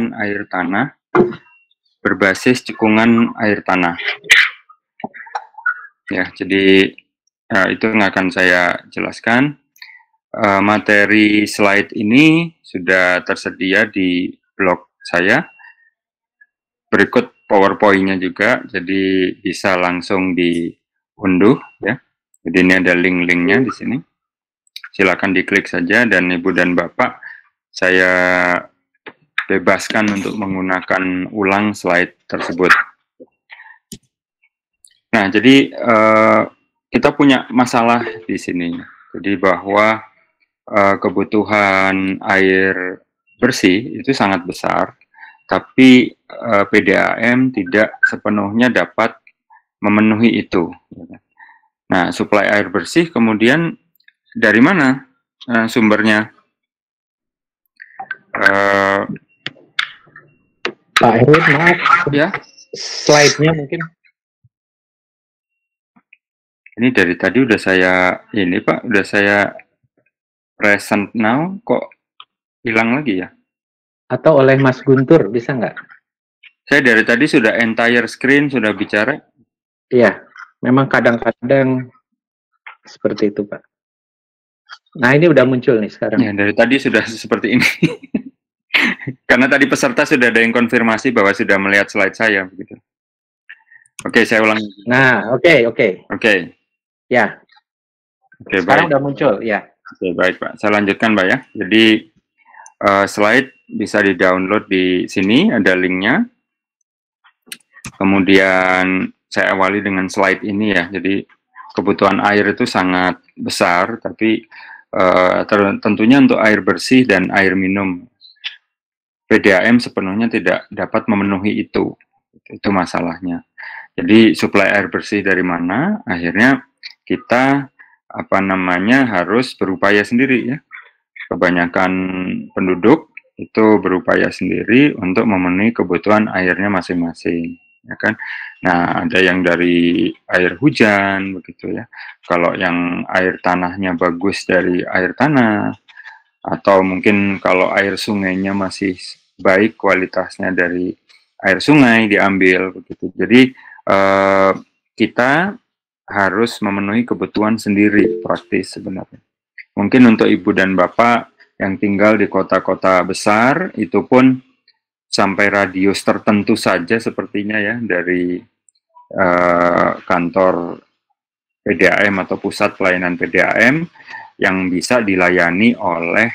aliran air tanah berbasis cekungan air tanah. Ya, jadi itu yang akan saya jelaskan. Materi slide ini sudah tersedia di blog saya. Berikut PowerPoint-nya juga, jadi bisa langsung diunduh ya. Jadi ini ada link-linknya di sini. Silakan diklik saja dan Ibu dan Bapak saya bebaskan untuk menggunakan ulang slide tersebut. Nah, jadi kita punya masalah di sini. Jadi bahwa kebutuhan air bersih itu sangat besar, tapi PDAM tidak sepenuhnya dapat memenuhi itu. Nah, suplai air bersih kemudian dari mana sumbernya? Pak Erwin, maaf. Ya. Slide-nya mungkin. Ini dari tadi udah saya, ini Pak, udah saya present now, kok hilang lagi ya? Atau oleh Mas Guntur, bisa nggak? Saya dari tadi sudah entire screen, sudah bicara. Iya, memang kadang-kadang seperti itu, Pak. Nah, ini udah muncul nih sekarang. Ya, dari tadi sudah seperti ini. Karena tadi peserta sudah ada yang konfirmasi bahwa sudah melihat slide saya, begitu. Oke, saya ulangi. Nah, oke. Ya. Oke, sekarang baik. udah muncul, ya. Oke, baik Pak. Saya lanjutkan Pak ya. Jadi slide bisa di-download di sini, ada linknya. Kemudian saya awali dengan slide ini ya. Jadi kebutuhan air itu sangat besar, tapi tentunya untuk air bersih dan air minum PDAM sepenuhnya tidak dapat memenuhi itu. Itu masalahnya. Jadi suplai air bersih dari mana? Akhirnya kita harus berupaya sendiri ya. Kebanyakan penduduk itu berupaya sendiri untuk memenuhi kebutuhan airnya masing-masing, ya kan? Nah, ada yang dari air hujan begitu ya. Kalau yang air tanahnya bagus dari air tanah, atau mungkin kalau air sungainya masih baik kualitasnya dari air sungai diambil begitu. Jadi kita harus memenuhi kebutuhan sendiri praktis sebenarnya. Mungkin untuk Ibu dan Bapak yang tinggal di kota-kota besar, itu pun sampai radius tertentu saja sepertinya ya, dari kantor PDAM atau pusat pelayanan PDAM yang bisa dilayani oleh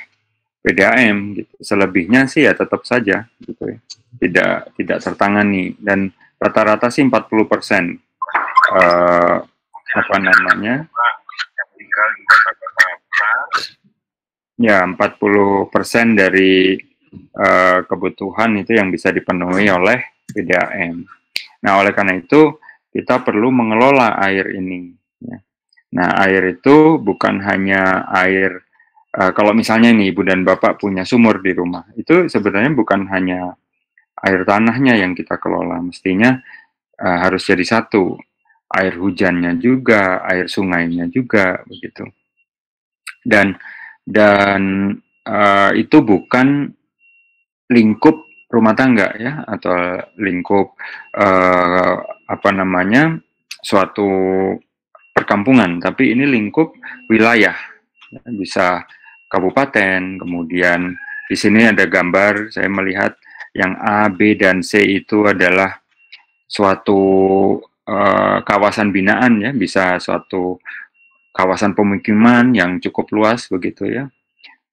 PDAM. Gitu. Selebihnya sih ya tetap saja, gitu ya. Tidak tertangani, dan rata-rata sih 40%. Ya, 40% dari kebutuhan itu yang bisa dipenuhi oleh PDAM. Nah, oleh karena itu kita perlu mengelola air ini. Ya. Nah, air itu bukan hanya air, kalau misalnya nih Ibu dan Bapak punya sumur di rumah, itu sebenarnya bukan hanya air tanahnya yang kita kelola, mestinya harus jadi satu. Air hujannya juga, air sungainya juga, begitu. Dan itu bukan lingkup rumah tangga ya, atau lingkup suatu perkampungan, tapi ini lingkup wilayah, bisa kabupaten. Kemudian di sini ada gambar, saya melihat yang A, B, dan C itu adalah suatu kawasan binaan ya, bisa suatu kawasan pemukiman yang cukup luas begitu ya.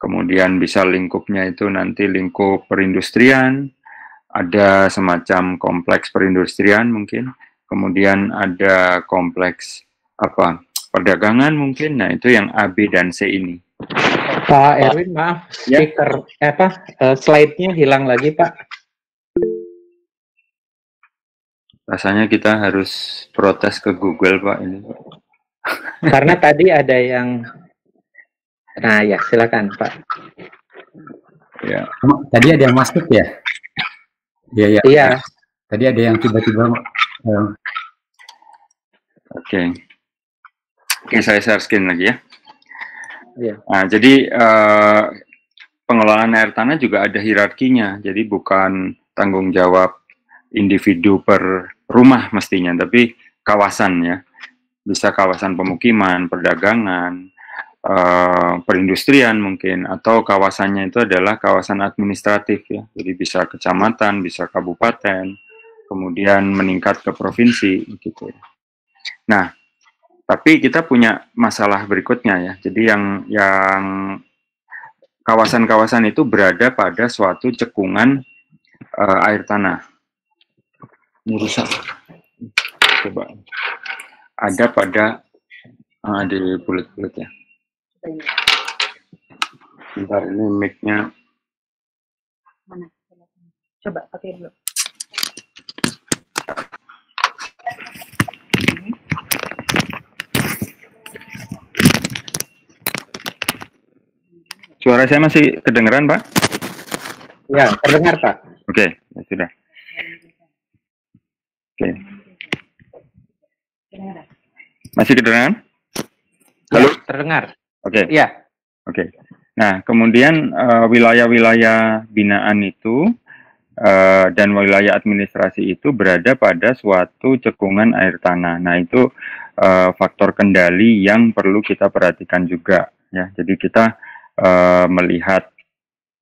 Kemudian bisa lingkupnya itu nanti lingkup perindustrian, ada semacam kompleks perindustrian mungkin, kemudian ada kompleks perdagangan mungkin. Nah, itu yang A, B, dan C ini. Pak Erwin, maaf, speaker slide-nya hilang lagi, Pak. Rasanya kita harus protes ke Google, Pak, ini. Karena tadi ada yang, nah ya, silakan, Pak. Ya. Tadi ada yang masuk ya? Iya. Iya. Tadi ada yang tiba-tiba. Oke, saya share screen lagi ya. Iya. Nah, jadi pengelolaan air tanah juga ada hierarkinya, jadi bukan tanggung jawab individu per rumah mestinya, tapi kawasan ya, bisa kawasan pemukiman, perdagangan, perindustrian mungkin, atau kawasannya itu adalah kawasan administratif ya, jadi bisa kecamatan, bisa kabupaten, kemudian meningkat ke provinsi gitu ya. Nah, tapi kita punya masalah berikutnya ya, jadi yang kawasan-kawasan itu berada pada suatu cekungan air tanah. Ini rusak. Coba. Ada pada di bulat-bulat ya. Bentar, ini mic-nya. Mana? Coba pakai dulu. Suara saya masih kedengeran, Pak? Ya, terdengar, Pak. Oke, ya sudah. Oke. Masih kedengeran? Halo, ya, terdengar. Oke. Iya. Oke. Nah, kemudian wilayah-wilayah binaan itu dan wilayah administrasi itu berada pada suatu cekungan air tanah. Nah, itu faktor kendali yang perlu kita perhatikan juga. Ya, jadi kita melihat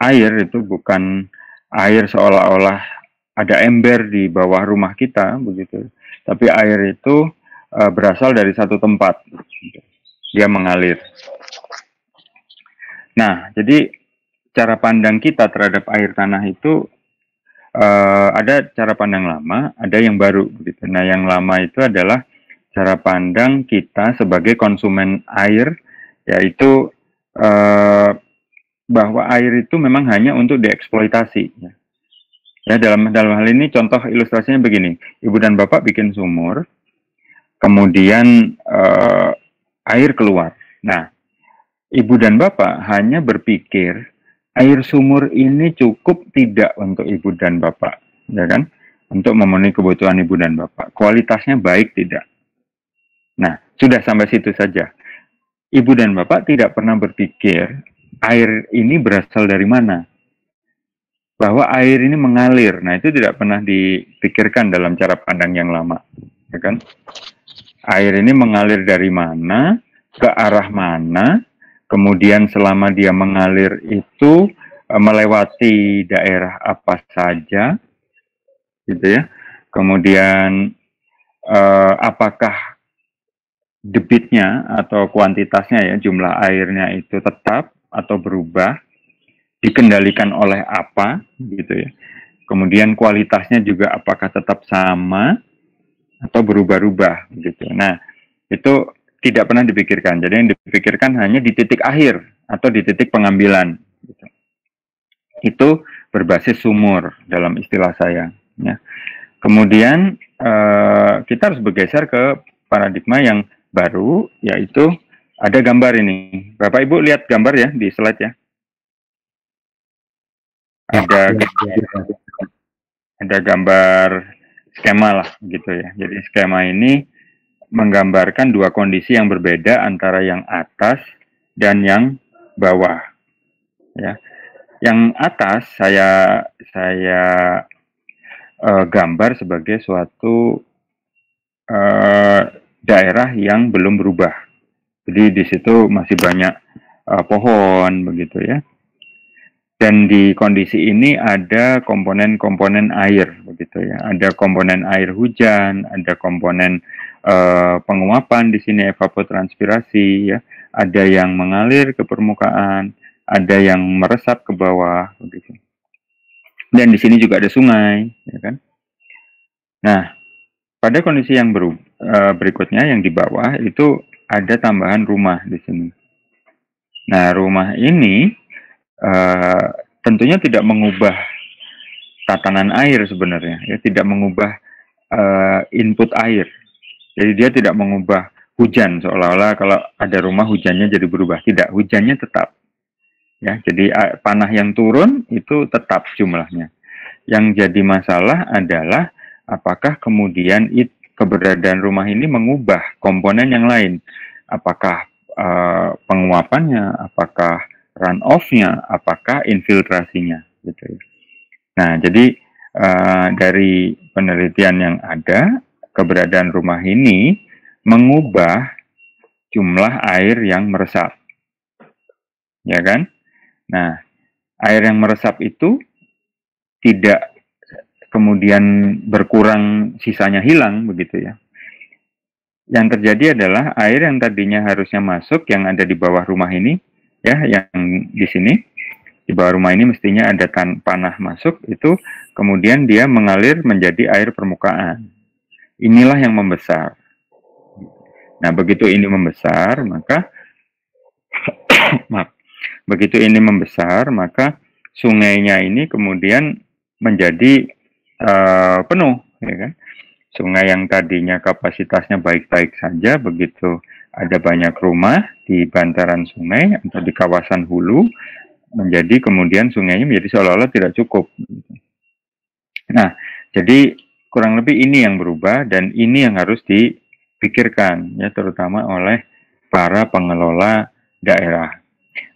air itu bukan air seolah-olah ada ember di bawah rumah kita, begitu. Tapi air itu berasal dari satu tempat. Dia mengalir. Nah, jadi cara pandang kita terhadap air tanah itu ada cara pandang lama, ada yang baru begitu. Nah, yang lama itu adalah cara pandang kita sebagai konsumen air, yaitu bahwa air itu memang hanya untuk dieksploitasi. Ya, dalam hal ini contoh ilustrasinya begini, ibu dan bapak bikin sumur, kemudian air keluar. Nah, ibu dan bapak hanya berpikir air sumur ini cukup tidak untuk ibu dan bapak, ya kan? Untuk memenuhi kebutuhan ibu dan bapak. Kualitasnya baik tidak? Nah, sudah sampai situ saja. Ibu dan bapak tidak pernah berpikir air ini berasal dari mana. Bahwa air ini mengalir. Nah, itu tidak pernah dipikirkan dalam cara pandang yang lama, ya kan? Air ini mengalir dari mana, ke arah mana, kemudian selama dia mengalir itu melewati daerah apa saja, gitu ya. Kemudian apakah debitnya atau kuantitasnya ya, jumlah airnya itu tetap atau berubah, dikendalikan oleh apa, gitu ya. Kemudian kualitasnya juga apakah tetap sama atau berubah-ubah, gitu. Nah, itu tidak pernah dipikirkan. Jadi yang dipikirkan hanya di titik akhir atau di titik pengambilan. Gitu. Itu berbasis sumur dalam istilah saya. Ya. Kemudian kita harus bergeser ke paradigma yang baru, yaitu ada gambar ini. Bapak Ibu lihat gambar ya di slide ya. Ada gambar skema lah gitu ya. Jadi skema ini menggambarkan dua kondisi yang berbeda antara yang atas dan yang bawah. Ya, yang atas saya gambar sebagai suatu daerah yang belum berubah. Jadi di situ masih banyak pohon begitu ya. Dan di kondisi ini ada komponen-komponen air begitu ya. Ada komponen air hujan, ada komponen penguapan di sini evapotranspirasi ya. Ada yang mengalir ke permukaan, ada yang meresap ke bawah begitu. Dan di sini juga ada sungai, ya kan? Nah, pada kondisi yang berikutnya yang di bawah itu ada tambahan rumah di sini. Nah, rumah ini tentunya tidak mengubah tatanan air sebenarnya, ya, tidak mengubah input air. Jadi dia tidak mengubah hujan seolah-olah kalau ada rumah hujannya jadi berubah. Tidak, hujannya tetap. Ya, jadi panah yang turun itu tetap jumlahnya. Yang jadi masalah adalah apakah kemudian keberadaan rumah ini mengubah komponen yang lain. Apakah penguapannya, apakah runoff-nya, apakah infiltrasinya, gitu ya. Nah, jadi dari penelitian yang ada, keberadaan rumah ini mengubah jumlah air yang meresap, ya kan? Nah, air yang meresap itu tidak kemudian berkurang, sisanya hilang, begitu ya. Yang terjadi adalah air yang tadinya harusnya masuk, yang ada di bawah rumah ini, ya, yang di sini, di bawah rumah ini mestinya ada panah masuk, itu kemudian dia mengalir menjadi air permukaan. Inilah yang membesar. Nah, begitu ini membesar, maka maaf, begitu ini membesar, maka sungainya ini kemudian menjadi penuh, ya kan? Sungai yang tadinya kapasitasnya baik-baik saja, begitu ada banyak rumah di bantaran sungai atau di kawasan hulu, menjadi kemudian sungainya menjadi seolah-olah tidak cukup. Nah, jadi kurang lebih ini yang berubah, dan ini yang harus dipikirkan, ya, terutama oleh para pengelola daerah.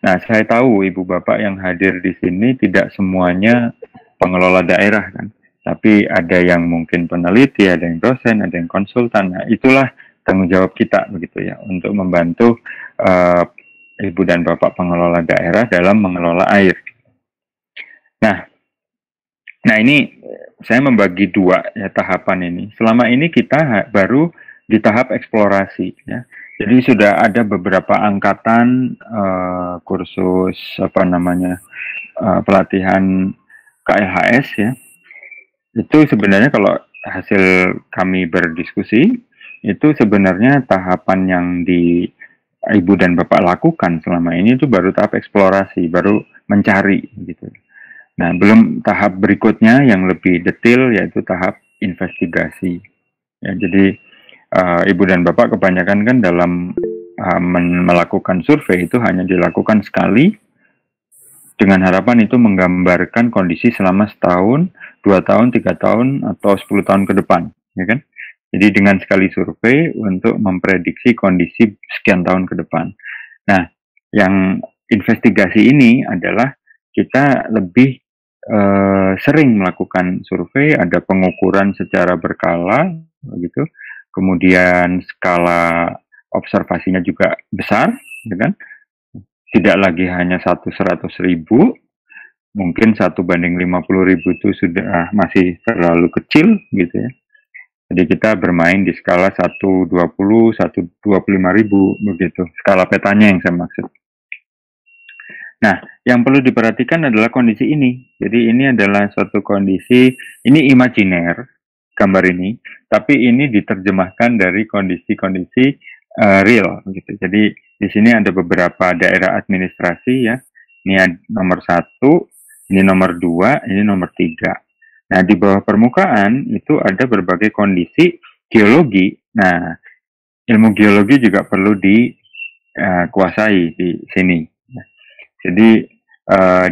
Nah, saya tahu Ibu Bapak yang hadir di sini tidak semuanya pengelola daerah, kan? Tapi ada yang mungkin peneliti, ada yang dosen, ada yang konsultan. Nah, itulah tanggung jawab kita, begitu ya, untuk membantu Ibu dan Bapak pengelola daerah dalam mengelola air. Nah ini saya membagi dua, ya, tahapan ini. Selama ini kita baru di tahap eksplorasi, ya. Jadi sudah ada beberapa angkatan kursus pelatihan KLHS, ya. Itu sebenarnya kalau hasil kami berdiskusi, itu sebenarnya tahapan yang Ibu dan Bapak lakukan selama ini itu baru tahap eksplorasi, baru mencari, gitu. Nah, belum tahap berikutnya yang lebih detail, yaitu tahap investigasi. Ya, jadi Ibu dan Bapak kebanyakan kan dalam melakukan survei itu hanya dilakukan sekali, dengan harapan itu menggambarkan kondisi selama setahun, 2 tahun, 3 tahun, atau 10 tahun ke depan, ya kan? Jadi dengan sekali survei untuk memprediksi kondisi sekian tahun ke depan. Nah, yang investigasi ini adalah kita lebih sering melakukan survei, ada pengukuran secara berkala, begitu. Kemudian skala observasinya juga besar, ya kan? Tidak lagi hanya 100.000, mungkin 1:50.000 itu sudah masih terlalu kecil, gitu ya. Jadi kita bermain di skala 1:20, 1:25.000, begitu. Skala petanya yang saya maksud. Nah, yang perlu diperhatikan adalah kondisi ini. Jadi ini adalah suatu kondisi, ini imajiner, gambar ini, tapi ini diterjemahkan dari kondisi-kondisi real, gitu. Jadi di sini ada beberapa daerah administrasi, ya. Ini nomor 1, ini nomor 2, ini nomor 3. Nah, di bawah permukaan itu ada berbagai kondisi geologi. Nah, ilmu geologi juga perlu dikuasai di sini. Jadi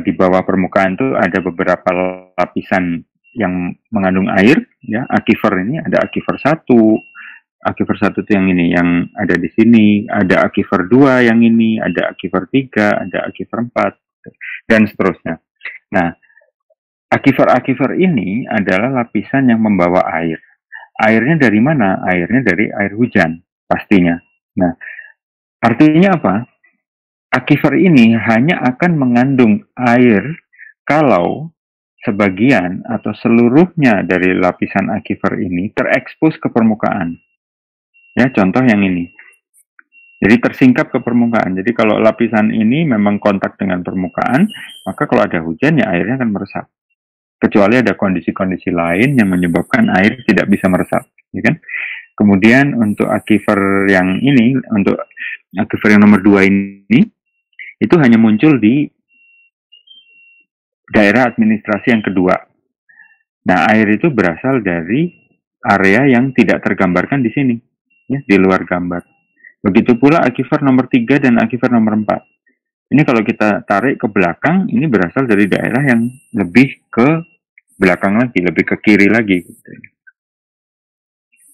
di bawah permukaan itu ada beberapa lapisan yang mengandung air, ya. Aquifer ini ada aquifer 1. Aquifer 1 itu yang ini, yang ada di sini. Ada aquifer 2 yang ini, ada aquifer 3, ada aquifer 4, dan seterusnya. Nah, aquifer-aquifer ini adalah lapisan yang membawa air. Airnya dari mana? Airnya dari air hujan, pastinya. Nah, artinya apa? Aquifer ini hanya akan mengandung air kalau sebagian atau seluruhnya dari lapisan aquifer ini terekspos ke permukaan. Ya, contoh yang ini. Jadi tersingkap ke permukaan. Jadi kalau lapisan ini memang kontak dengan permukaan, maka kalau ada hujan, ya airnya akan meresap. Kecuali ada kondisi-kondisi lain yang menyebabkan air tidak bisa meresap, ya kan? Kemudian untuk aquifer yang ini, untuk aquifer yang nomor 2 ini, itu hanya muncul di daerah administrasi yang kedua. Nah, air itu berasal dari area yang tidak tergambarkan di sini, ya, di luar gambar. Begitu pula aquifer nomor 3 dan aquifer nomor 4. Ini kalau kita tarik ke belakang, ini berasal dari daerah yang lebih ke belakang lagi, lebih ke kiri lagi.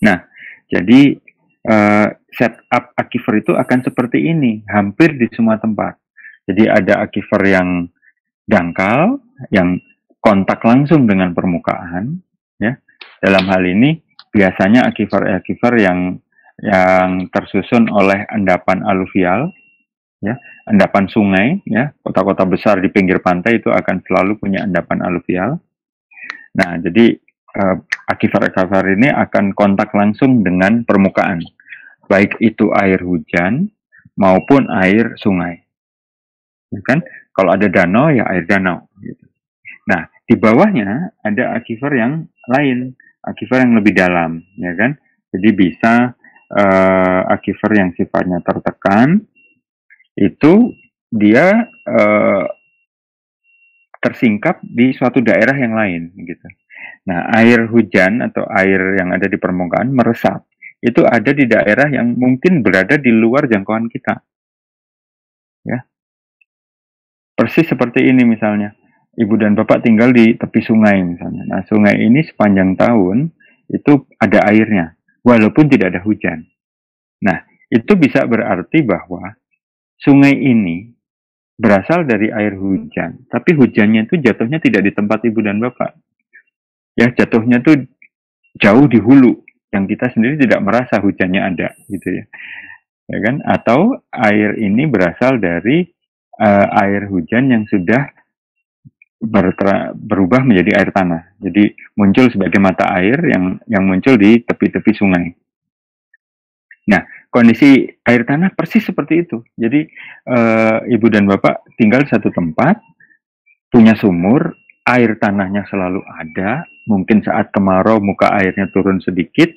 Nah, jadi setup aquifer itu akan seperti ini, hampir di semua tempat. Jadi ada aquifer yang dangkal, yang kontak langsung dengan permukaan, ya. Dalam hal ini biasanya aquifer yang tersusun oleh endapan aluvial, ya, endapan sungai, ya. Kota-kota besar di pinggir pantai itu akan selalu punya endapan aluvial. Nah, jadi aquifer ini akan kontak langsung dengan permukaan, baik itu air hujan maupun air sungai, ya kan? Kalau ada danau, ya air danau. Gitu. Nah, di bawahnya ada aquifer yang lain, aquifer yang lebih dalam, ya kan? Jadi bisa aquifer yang sifatnya tertekan, itu dia tersingkap di suatu daerah yang lain, gitu. Nah, air hujan atau air yang ada di permukaan meresap, itu ada di daerah yang mungkin berada di luar jangkauan kita, ya. Persis seperti ini misalnya, Ibu dan Bapak tinggal di tepi sungai misalnya. Nah, sungai ini sepanjang tahun itu ada airnya, walaupun tidak ada hujan. Nah, itu bisa berarti bahwa sungai ini berasal dari air hujan, tapi hujannya itu jatuhnya tidak di tempat Ibu dan Bapak. Ya, jatuhnya tuh jauh di hulu, yang kita sendiri tidak merasa hujannya ada, gitu ya. Ya kan? Atau air ini berasal dari air hujan yang sudah berubah menjadi air tanah. Jadi muncul sebagai mata air yang muncul di tepi-tepi sungai. Nah, kondisi air tanah persis seperti itu. Jadi Ibu dan Bapak tinggal di satu tempat, punya sumur, air tanahnya selalu ada. Mungkin saat kemarau muka airnya turun sedikit,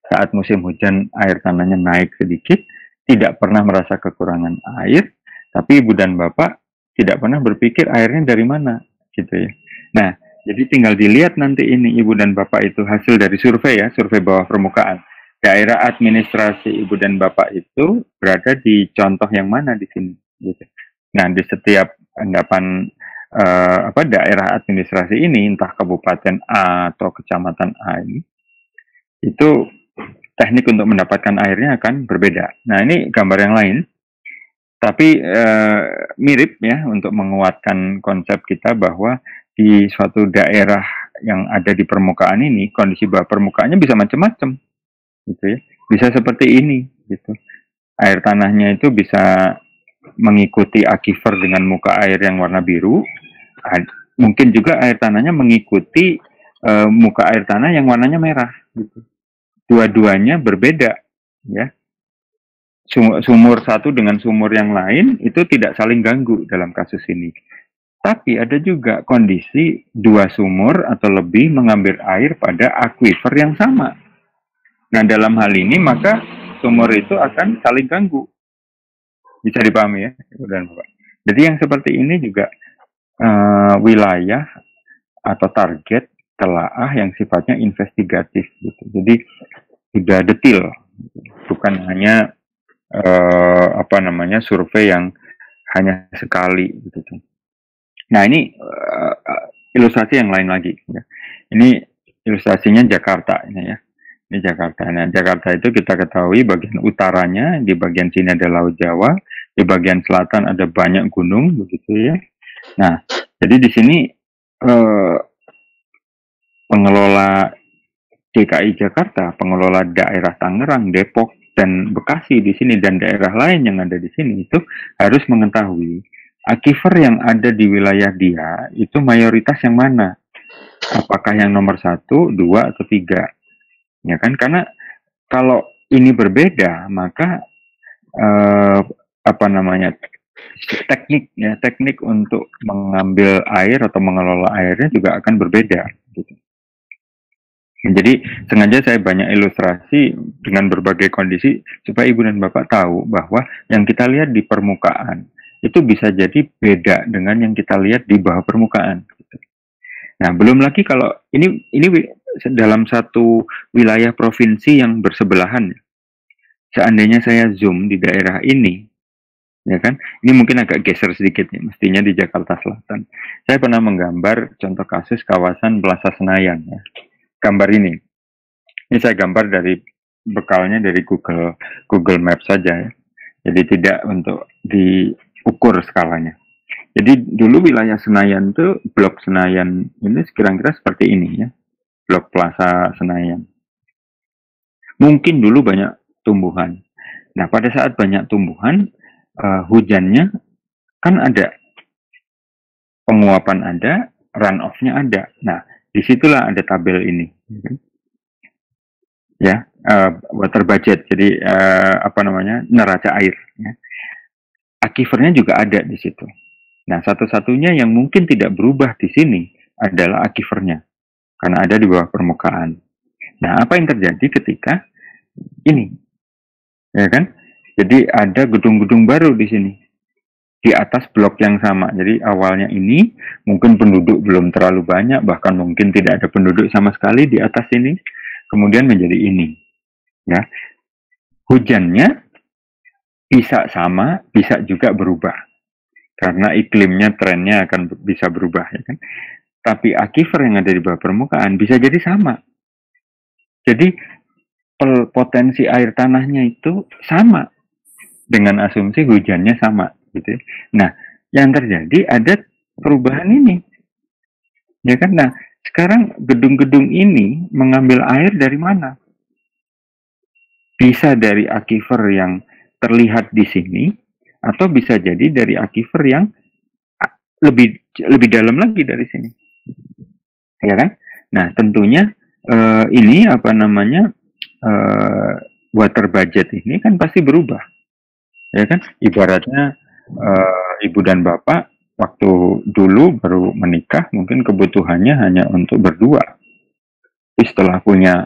saat musim hujan air tanahnya naik sedikit, tidak pernah merasa kekurangan air, tapi Ibu dan Bapak tidak pernah berpikir airnya dari mana, gitu ya. Nah, jadi tinggal dilihat nanti ini Ibu dan Bapak itu hasil dari survei ya, survei bawah permukaan. Daerah administrasi Ibu dan Bapak itu berada di contoh yang mana di sini, gitu. Nah, di setiap endapan daerah administrasi ini, entah kabupaten A atau kecamatan A ini, itu teknik untuk mendapatkan airnya akan berbeda. Nah, ini gambar yang lain, tapi mirip ya untuk menguatkan konsep kita bahwa di suatu daerah yang ada di permukaan ini, kondisi bawah permukaannya bisa macam-macam, gitu ya. Bisa seperti ini, gitu. Air tanahnya itu bisa mengikuti aquifer dengan muka air yang warna biru. Mungkin juga air tanahnya mengikuti muka air tanah yang warnanya merah, gitu. Dua-duanya berbeda, ya. Sumur satu dengan sumur yang lain itu tidak saling ganggu dalam kasus ini. Tapi ada juga kondisi dua sumur atau lebih mengambil air pada aquifer yang sama. Nah, dalam hal ini maka sumur itu akan saling ganggu. Bisa dipahami ya, dan Bapak. Jadi yang seperti ini juga wilayah atau target telaah yang sifatnya investigatif, gitu. Jadi sudah detail, bukan hanya survei yang hanya sekali, gitu. Nah, ini ilustrasi yang lain lagi, ya. Ini ilustrasinya Jakarta, ini ya. Ini Jakarta. Nah, Jakarta itu kita ketahui bagian utaranya, di bagian sini ada Laut Jawa, di bagian selatan ada banyak gunung, begitu ya. Nah, jadi di sini pengelola DKI Jakarta, pengelola daerah Tangerang, Depok, dan Bekasi di sini, dan daerah lain yang ada di sini itu harus mengetahui aquifer yang ada di wilayah dia itu mayoritas yang mana? Apakah yang nomor 1, 2, atau 3? Ya kan, karena kalau ini berbeda maka teknik untuk mengambil air atau mengelola airnya juga akan berbeda, gitu. Jadi sengaja saya banyak ilustrasi dengan berbagai kondisi supaya Ibu dan Bapak tahu bahwa yang kita lihat di permukaan itu bisa jadi beda dengan yang kita lihat di bawah permukaan, gitu. Nah, belum lagi kalau ini dalam satu wilayah provinsi yang bersebelahan. Seandainya saya zoom di daerah ini, ya kan, ini mungkin agak geser sedikit nih, mestinya di Jakarta Selatan. Saya pernah menggambar contoh kasus kawasan Plaza Senayan, ya. Gambar ini saya gambar dari bekalnya dari Google Maps saja, ya. Jadi tidak untuk ukur skalanya. Jadi dulu wilayah Senayan tuh, blok Senayan ini kira-kira seperti ini ya, blok Plaza Senayan. Mungkin dulu banyak tumbuhan. Nah, pada saat banyak tumbuhan, hujannya kan ada, penguapan ada, runoff-nya ada. Nah, disitulah ada tabel ini. Ya, water budget, jadi neraca air. Ya. Akifernya juga ada di situ. Nah, satu-satunya yang mungkin tidak berubah di sini adalah akifernya, karena ada di bawah permukaan. Nah, apa yang terjadi ketika ini? Ya kan? Jadi ada gedung-gedung baru di sini, di atas blok yang sama. Jadi awalnya ini, mungkin penduduk belum terlalu banyak, bahkan mungkin tidak ada penduduk sama sekali di atas ini, kemudian menjadi ini. Ya. Hujannya bisa sama, bisa juga berubah. Karena iklimnya, trennya akan bisa berubah. Ya kan? Tapi aquifer yang ada di bawah permukaan bisa jadi sama. Jadi potensi air tanahnya itu sama dengan asumsi hujannya sama. Gitu. Nah, yang terjadi ada perubahan ini. Ya kan? Nah, sekarang gedung-gedung ini mengambil air dari mana? Bisa dari aquifer yang terlihat di sini, atau bisa jadi dari aquifer yang lebih dalam lagi dari sini, ya kan? Nah, tentunya ini water budget ini kan pasti berubah, ya kan? Ibaratnya ibu dan bapak waktu dulu baru menikah, mungkin kebutuhannya hanya untuk berdua. Tapi setelah punya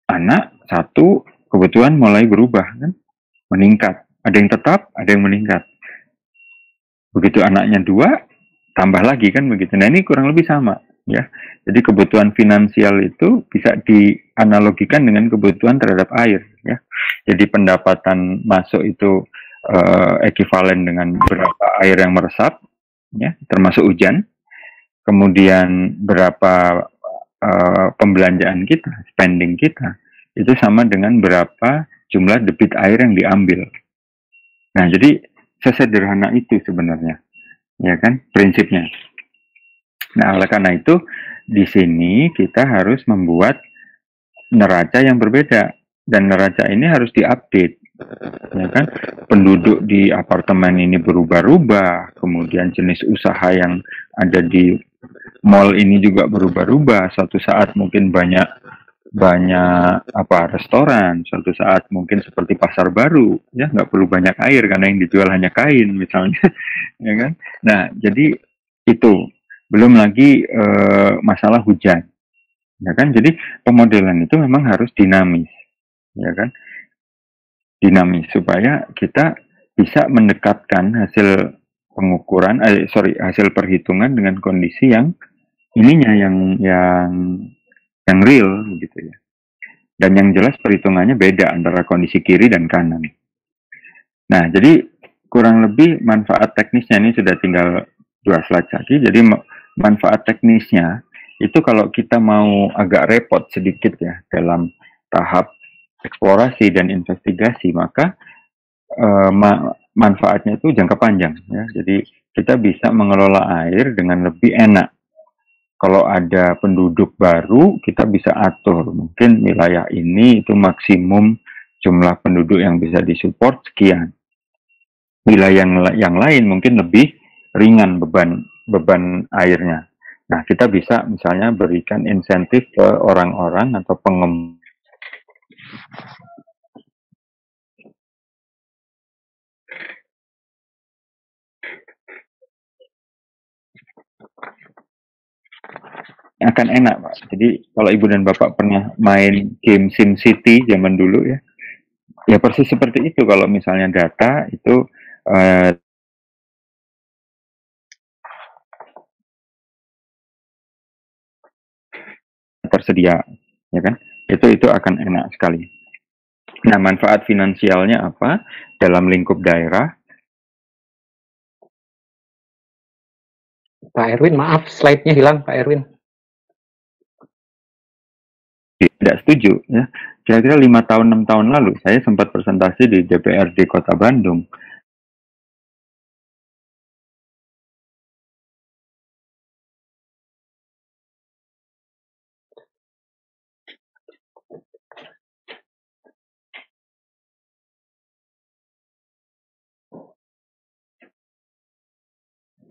anak satu, kebutuhan mulai berubah, kan? Meningkat. Ada yang tetap, ada yang meningkat. Begitu anaknya 2, tambah lagi kan begitu. Nah, ini kurang lebih sama, ya. Jadi kebutuhan finansial itu bisa dianalogikan dengan kebutuhan terhadap air, ya. Jadi pendapatan masuk itu ekivalen dengan berapa air yang meresap, ya, termasuk hujan. Kemudian berapa pembelanjaan kita, spending kita, itu sama dengan berapa jumlah debit air yang diambil. Nah, jadi sesederhana itu sebenarnya, ya kan, prinsipnya. Nah, oleh karena itu di sini kita harus membuat neraca yang berbeda, dan neraca ini harus diupdate, ya kan. Penduduk di apartemen ini berubah-ubah, kemudian jenis usaha yang ada di mall ini juga berubah-ubah. Suatu saat mungkin banyak restoran, suatu saat mungkin seperti pasar baru, ya, nggak perlu banyak air karena yang dijual hanya kain misalnya, ya kan. Nah, jadi itu belum lagi masalah hujan, ya kan. Jadi pemodelan itu memang harus dinamis, ya kan, dinamis supaya kita bisa mendekatkan hasil pengukuran, hasil perhitungan dengan kondisi yang ininya yang real gitu ya. Dan yang jelas perhitungannya beda antara kondisi kiri dan kanan. Nah, jadi kurang lebih manfaat teknisnya ini sudah tinggal 2 slide lagi. Jadi manfaat teknisnya itu kalau kita mau agak repot sedikit ya dalam tahap eksplorasi dan investigasi, maka manfaatnya itu jangka panjang ya. Jadi kita bisa mengelola air dengan lebih enak. Kalau ada penduduk baru, kita bisa atur. Mungkin wilayah ini itu maksimum jumlah penduduk yang bisa disupport sekian. Wilayah yang lain mungkin lebih ringan beban airnya. Nah, kita bisa misalnya berikan insentif ke orang-orang atau pengembang akan enak, Pak. Jadi kalau Ibu dan Bapak pernah main game SimCity zaman dulu ya, ya persis seperti itu. Kalau misalnya data itu tersedia, ya kan? Itu akan enak sekali. Nah, manfaat finansialnya apa dalam lingkup daerah? Pak Erwin, maaf, slide-nya hilang, Pak Erwin. Tidak setuju ya. Kira-kira 5 tahun 6 tahun lalu saya sempat presentasi di DPRD Kota Bandung.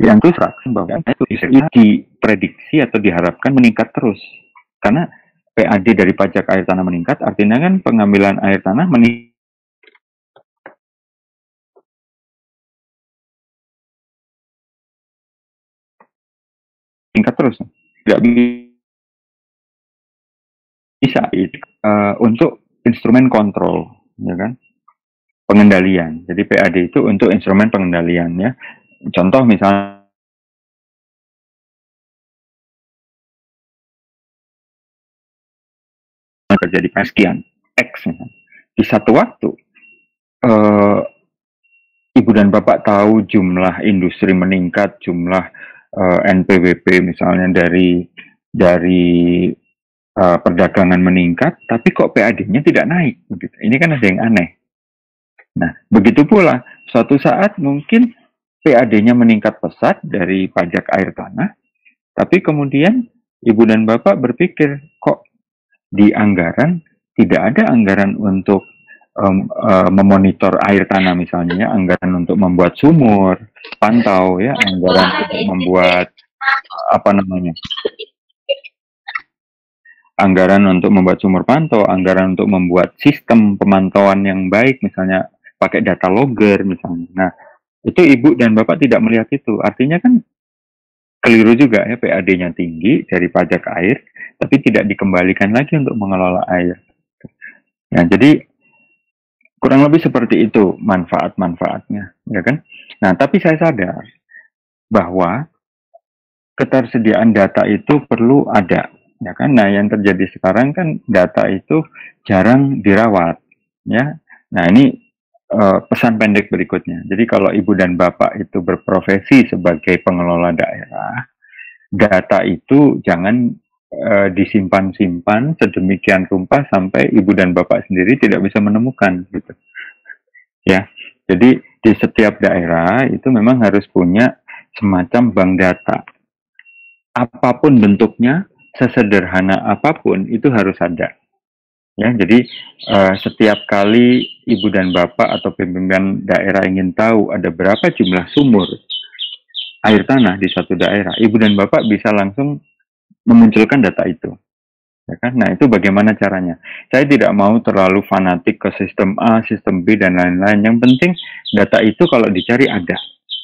yang itu bahwa itu diprediksi atau diharapkan meningkat terus. Karena PAD dari pajak air tanah meningkat, artinya kan pengambilan air tanah meningkat terus. Nggak bisa untuk instrumen kontrol, ya kan? Pengendalian. Jadi PAD itu untuk instrumen pengendalian, ya. Contoh misalnya terjadi sekian X, di satu waktu Ibu dan Bapak tahu jumlah industri meningkat, jumlah NPWP misalnya dari perdagangan meningkat, tapi kok PAD-nya tidak naik, begitu. Ini kan ada yang aneh. Nah, begitu pula suatu saat mungkin PAD-nya meningkat pesat dari pajak air tanah, tapi kemudian Ibu dan Bapak berpikir, kok di anggaran tidak ada anggaran untuk memonitor air tanah misalnya, anggaran untuk membuat sumur, pantau, ya, anggaran untuk membuat anggaran untuk membuat sumur pantau, anggaran untuk membuat sistem pemantauan yang baik, misalnya pakai data logger misalnya. Nah, itu Ibu dan Bapak tidak melihat itu. Artinya kan keliru juga, ya, PAD-nya tinggi dari pajak air, tapi tidak dikembalikan lagi untuk mengelola air. Nah, jadi kurang lebih seperti itu manfaat-manfaatnya, ya kan? Nah, tapi saya sadar bahwa ketersediaan data itu perlu ada, ya kan? Nah, yang terjadi sekarang kan data itu jarang dirawat, ya. Nah, ini pesan pendek berikutnya. Jadi kalau Ibu dan Bapak itu berprofesi sebagai pengelola daerah, data itu jangan disimpan-simpan sedemikian rupa sampai Ibu dan Bapak sendiri tidak bisa menemukan, gitu. Ya, jadi di setiap daerah itu memang harus punya semacam bank data. Apapun bentuknya, sesederhana apapun itu harus ada. Ya, jadi setiap kali Ibu dan Bapak atau pimpinan daerah ingin tahu ada berapa jumlah sumur air tanah di suatu daerah, Ibu dan Bapak bisa langsung memunculkan data itu, ya kan? Nah, itu bagaimana caranya? Saya tidak mau terlalu fanatik ke sistem A, sistem B, dan lain-lain. Yang penting data itu kalau dicari ada,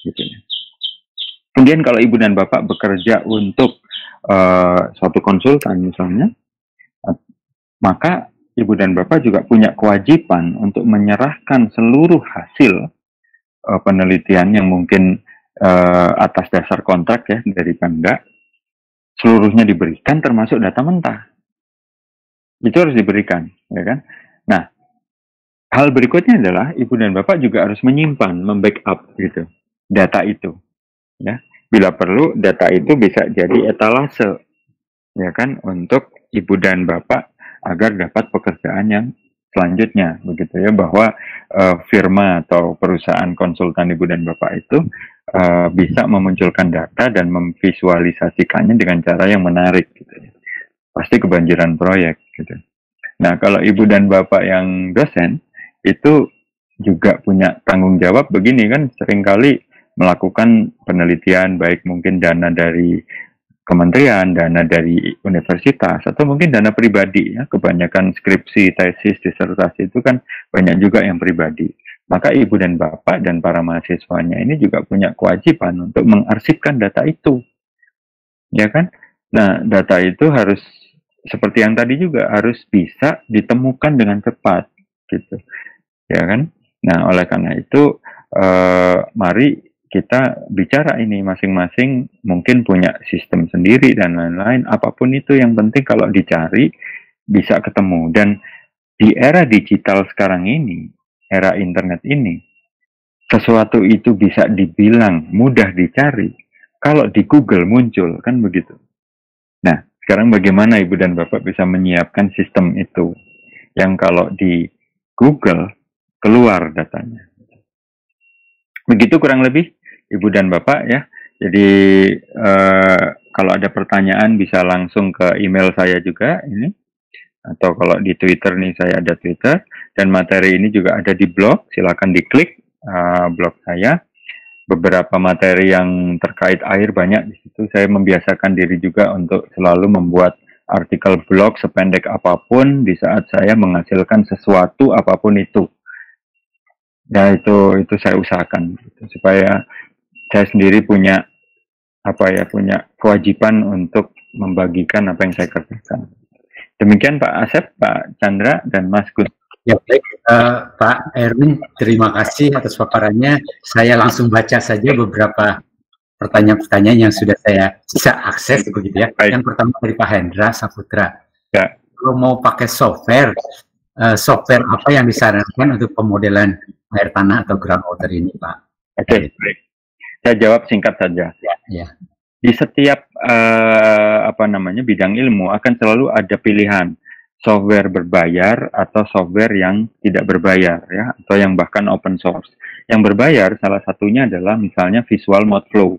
gitu. Kemudian kalau Ibu dan Bapak bekerja untuk suatu konsultan misalnya, maka Ibu dan Bapak juga punya kewajiban untuk menyerahkan seluruh hasil penelitian yang mungkin atas dasar kontrak, ya, dari Pemda, seluruhnya diberikan termasuk data mentah. Itu harus diberikan, ya kan? Nah, hal berikutnya adalah Ibu dan Bapak juga harus menyimpan, membackup gitu data itu, ya. Bila perlu data itu bisa jadi etalase, ya kan, untuk Ibu dan Bapak agar dapat pekerjaan yang selanjutnya, begitu ya, bahwa firma atau perusahaan konsultan Ibu dan Bapak itu bisa memunculkan data dan memvisualisasikannya dengan cara yang menarik, gitu ya. Pasti kebanjiran proyek, gitu. Nah, kalau Ibu dan Bapak yang dosen itu juga punya tanggung jawab begini, kan, seringkali melakukan penelitian, baik mungkin dana dari kementerian, dana dari universitas, atau mungkin dana pribadi, ya. Kebanyakan skripsi, tesis, disertasi itu kan banyak juga yang pribadi. Maka Ibu dan Bapak dan para mahasiswanya ini juga punya kewajiban untuk mengarsipkan data itu, ya kan? Nah, data itu harus seperti yang tadi juga harus bisa ditemukan dengan cepat, gitu, ya kan? Nah, oleh karena itu mari kita bicara ini, masing-masing mungkin punya sistem sendiri dan lain-lain. Apapun itu, yang penting kalau dicari bisa ketemu. Dan di era digital sekarang ini, era internet ini, sesuatu itu bisa dibilang mudah dicari kalau di Google muncul, kan begitu. Nah, sekarang bagaimana Ibu dan Bapak bisa menyiapkan sistem itu yang kalau di Google keluar datanya. Begitu kurang lebih Ibu dan Bapak, ya. Jadi kalau ada pertanyaan bisa langsung ke email saya juga ini, atau kalau di Twitter nih, saya ada Twitter, dan materi ini juga ada di blog, silakan diklik blog saya. beberapa materi yang terkait air banyak di situ. Saya membiasakan diri juga untuk selalu membuat artikel blog sependek apapun di saat saya menghasilkan sesuatu apapun itu. Ya itu saya usahakan gitu, supaya saya sendiri punya punya kewajiban untuk membagikan apa yang saya kerjakan. Demikian Pak Asep, Pak Chandra, dan Mas Gun. Ya baik, Pak Erwin, terima kasih atas paparannya. Saya langsung baca saja beberapa pertanyaan-pertanyaan yang sudah saya bisa akses begitu ya. Baik. Yang pertama dari Pak Hendra Saputra. Ya. Kalau mau pakai software apa yang disarankan untuk pemodelan air tanah atau groundwater ini, Pak? Oke, baik. Saya jawab singkat saja. Ya. Di setiap bidang ilmu akan selalu ada pilihan software berbayar atau software yang tidak berbayar ya, atau yang bahkan open source. Yang berbayar salah satunya adalah misalnya Visual Mode Flow.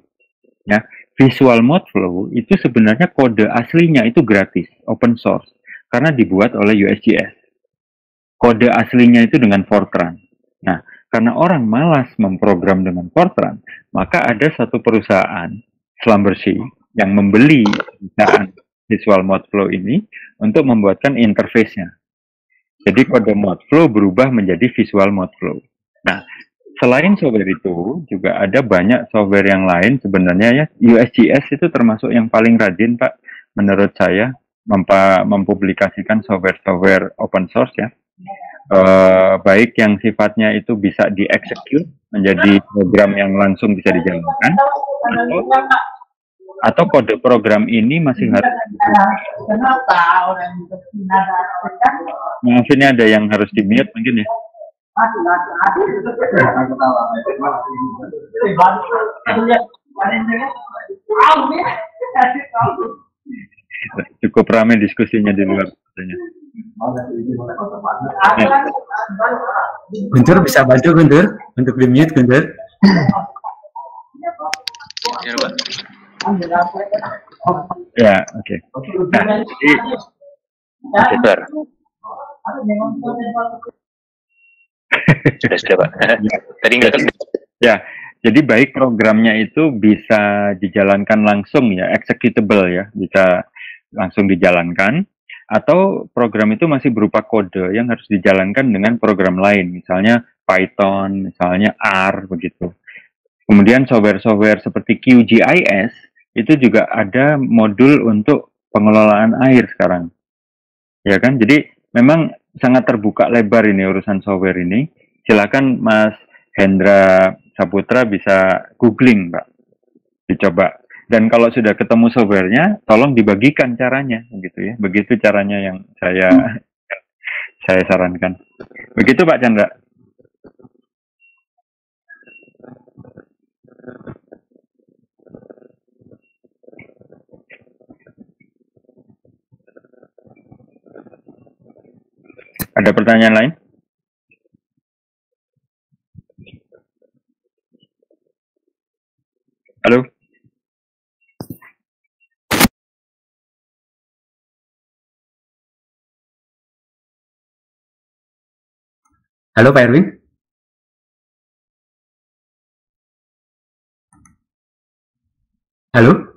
Ya, Visual Mode Flow itu sebenarnya kode aslinya itu gratis, open source, karena dibuat oleh USGS. Kode aslinya itu dengan Fortran. Nah, karena orang malas memprogram dengan Fortran, maka ada satu perusahaan Schlumberger yang membeli perusahaan Visual Mode Flow ini untuk membuatkan interface-nya. Jadi kode Mode Flow berubah menjadi Visual Mode Flow. Nah, selain software itu, juga ada banyak software yang lain sebenarnya ya. USGS itu termasuk yang paling rajin, Pak, menurut saya, mempublikasikan software-software open source ya. Baik yang sifatnya itu bisa dieksekut menjadi program yang langsung bisa dijalankan, atau kode program ini masih harus maaf, ini ada yang harus di-mute mungkin ya. Cukup ramai diskusinya di luar katanya. Guntur bisa bantu Guntur untuk di-mute Guntur. Ya, oke. Nah, jadi sudah Pak. Tadi nggak kan? Ya, jadi baik programnya itu bisa dijalankan langsung ya, executable ya, bisa langsung dijalankan, atau program itu masih berupa kode yang harus dijalankan dengan program lain, misalnya Python, misalnya R, begitu. Kemudian software-software seperti QGIS, itu juga ada modul untuk pengelolaan air sekarang. Ya kan, jadi memang sangat terbuka lebar ini urusan software ini. Silakan Mas Hendra Saputra bisa googling, Pak. Dicoba. Dan kalau sudah ketemu softwarenya, tolong dibagikan caranya, begitu ya. Begitu caranya yang saya sarankan. Begitu Pak Chandra. Ada pertanyaan lain? Halo? Halo Pak Erwin. Halo?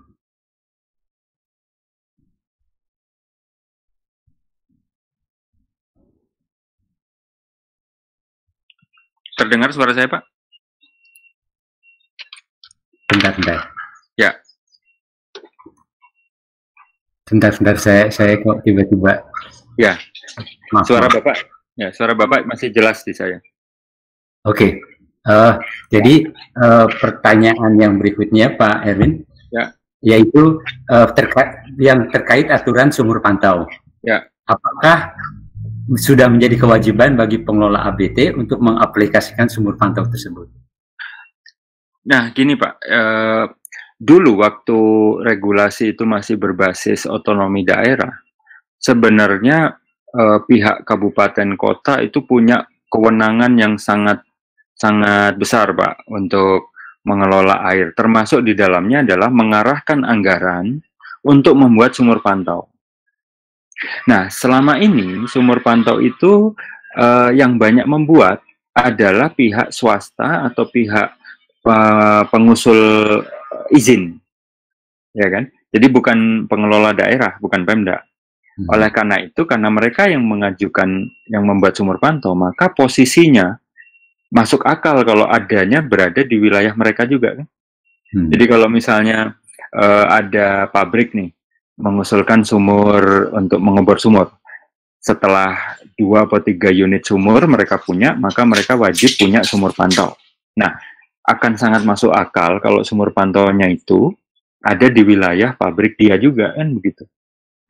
Terdengar suara saya, Pak? Bentar. Ya. Bentar, saya kok tiba-tiba. Ya. Maaf. Suara Bapak. Ya, suara Bapak masih jelas di saya. Oke. Jadi pertanyaan yang berikutnya Pak Erwin. Ya. Yaitu yang terkait aturan sumur pantau. Ya. Apakah sudah menjadi kewajiban bagi pengelola ABT untuk mengaplikasikan sumur pantau tersebut? Nah, gini Pak, dulu waktu regulasi itu masih berbasis otonomi daerah, sebenarnya pihak kabupaten kota itu punya kewenangan yang sangat besar Pak untuk mengelola air, termasuk di dalamnya adalah mengarahkan anggaran untuk membuat sumur pantau. Nah, selama ini sumur pantau itu yang banyak membuat adalah pihak swasta atau pihak pengusul izin, ya kan? Jadi bukan pengelola daerah, bukan Pemda. Oleh karena itu, karena mereka yang mengajukan, yang membuat sumur pantau, maka posisinya masuk akal kalau adanya berada di wilayah mereka juga kan. Jadi kalau misalnya ada pabrik nih mengusulkan sumur untuk mengebor sumur, setelah 2 atau 3 unit sumur mereka punya, maka mereka wajib punya sumur pantau. Nah, akan sangat masuk akal kalau sumur pantaunya itu ada di wilayah pabrik dia juga kan begitu.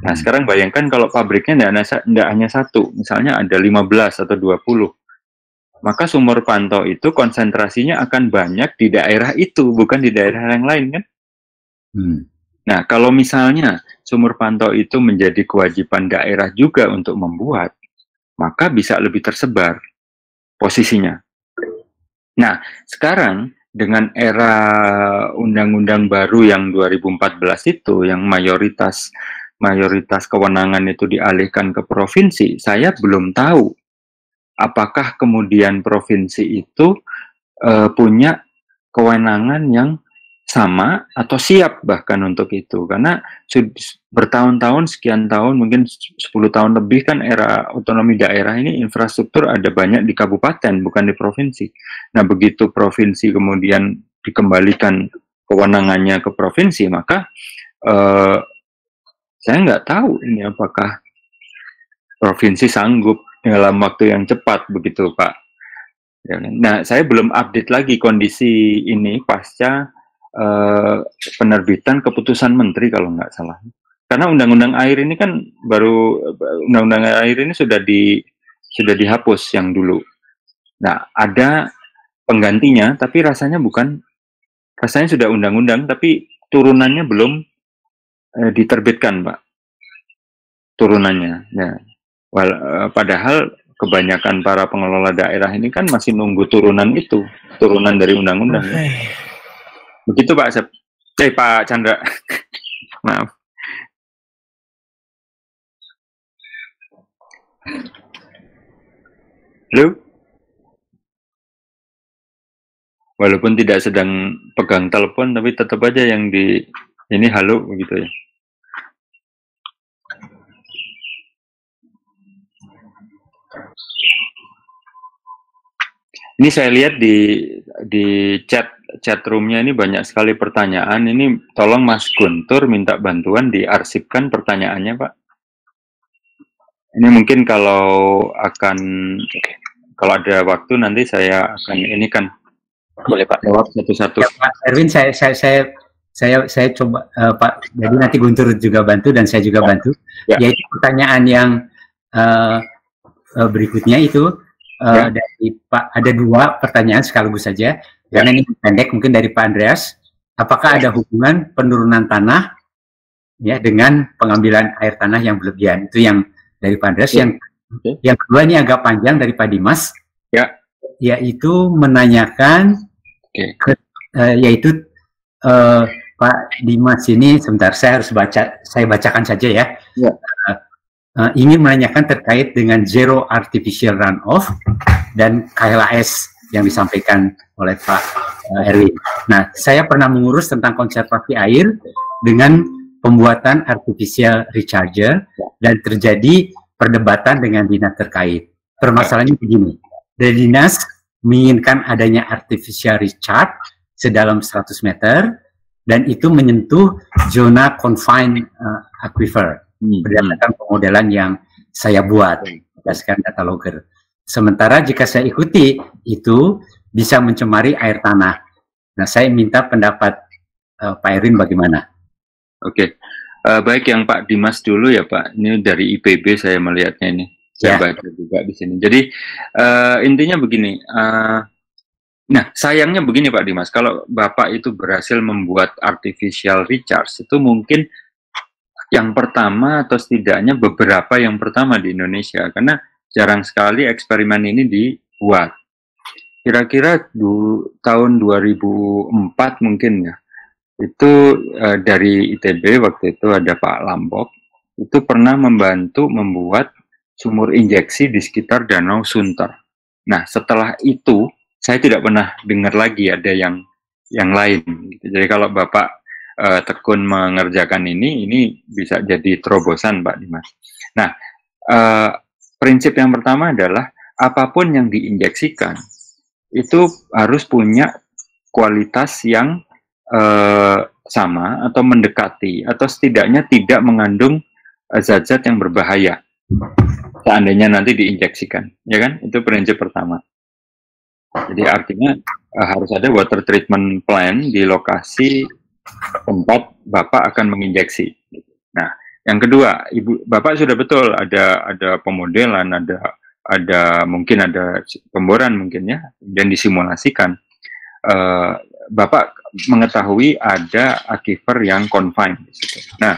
Nah, sekarang bayangkan kalau pabriknya tidak hanya satu, misalnya ada 15 atau 20. Maka sumur pantau itu konsentrasinya akan banyak di daerah itu, bukan di daerah yang lain kan? Nah, kalau misalnya sumur pantau itu menjadi kewajiban daerah juga untuk membuat, maka bisa lebih tersebar posisinya. Nah, sekarang dengan era undang-undang baru yang 2014 itu, yang mayoritas kewenangan itu dialihkan ke provinsi, saya belum tahu apakah kemudian provinsi itu punya kewenangan yang sama atau siap bahkan untuk itu, karena bertahun-tahun, sekian tahun, mungkin 10 tahun lebih kan era otonomi daerah ini infrastruktur ada banyak di kabupaten bukan di provinsi. Nah, begitu provinsi kemudian dikembalikan kewenangannya ke provinsi, maka saya nggak tahu ini apakah provinsi sanggup dalam waktu yang cepat begitu Pak. Nah, saya belum update lagi kondisi ini pasca penerbitan keputusan menteri kalau nggak salah. Karena undang-undang air ini kan undang-undang air ini sudah dihapus yang dulu. Nah, ada penggantinya, tapi rasanya sudah undang-undang, tapi turunannya belum diterbitkan, Pak. Turunannya. Nah, padahal kebanyakan para pengelola daerah ini kan masih nunggu turunan dari undang-undang. Begitu Pak Asep. Pak Chandra. Maaf. Halo? Walaupun tidak sedang pegang telepon, tapi tetap aja yang ini halo begitu ya. Ini saya lihat di chat roomnya ini banyak sekali pertanyaan. Ini tolong Mas Guntur minta bantuan diarsipkan pertanyaannya, Pak. Ini mungkin kalau ada waktu nanti saya akan ini kan boleh Pak jawab satu-satu. Ya, Pak Erwin, saya coba Pak. Jadi nanti Guntur juga bantu dan saya juga bantu. Ya. Yaitu pertanyaan yang berikutnya itu. Dari Pak, ada 2 pertanyaan sekaligus saja, karena ini pendek, mungkin dari Pak Andreas. Apakah ada hubungan penurunan tanah ya dengan pengambilan air tanah yang berlebihan? Itu yang dari Pak Andreas. Yang kedua ini agak panjang dari Pak Dimas, yaitu menanyakan, yaitu Pak Dimas ini, sebentar saya bacakan saja ya. Ingin menanyakan terkait dengan zero artificial runoff dan KLAS yang disampaikan oleh Pak Erwin. Nah, saya pernah mengurus tentang konservasi air dengan pembuatan artificial recharger dan terjadi perdebatan dengan dinas terkait. Permasalahannya begini, dari dinas menginginkan adanya artificial recharge sedalam 100 meter dan itu menyentuh zona confined aquifer. Berdasarkan pemodelan yang saya buat berdasarkan data logger. Sementara jika saya ikuti itu bisa mencemari air tanah. Nah, saya minta pendapat Pak Erwin bagaimana? Oke, baik yang Pak Dimas dulu ya Pak. Ini dari IPB saya melihatnya ini. Saya baca juga di sini. Jadi intinya begini. Nah, sayangnya begini Pak Dimas. Kalau Bapak itu berhasil membuat artificial recharge itu mungkin yang pertama atau setidaknya beberapa yang pertama di Indonesia, karena jarang sekali eksperimen ini dibuat. Kira-kira tahun 2004 mungkin ya, itu dari ITB waktu itu ada Pak Lambok, itu pernah membantu membuat sumur injeksi di sekitar Danau Sunter. Nah, setelah itu saya tidak pernah dengar lagi ada yang yang lain. Gitu. Jadi kalau Bapak tekun mengerjakan ini bisa jadi terobosan, Pak Dimas. Nah, prinsip yang pertama adalah apapun yang diinjeksikan itu harus punya kualitas yang sama atau mendekati atau setidaknya tidak mengandung zat-zat yang berbahaya seandainya nanti diinjeksikan, ya kan? Itu prinsip pertama. Jadi artinya harus ada water treatment plan di lokasi tempat Bapak akan menginjeksi. Nah, yang kedua, Bapak sudah betul ada pemodelan, mungkin ada pemboran mungkin ya, dan disimulasikan. Bapak mengetahui ada aquifer yang confined. Nah,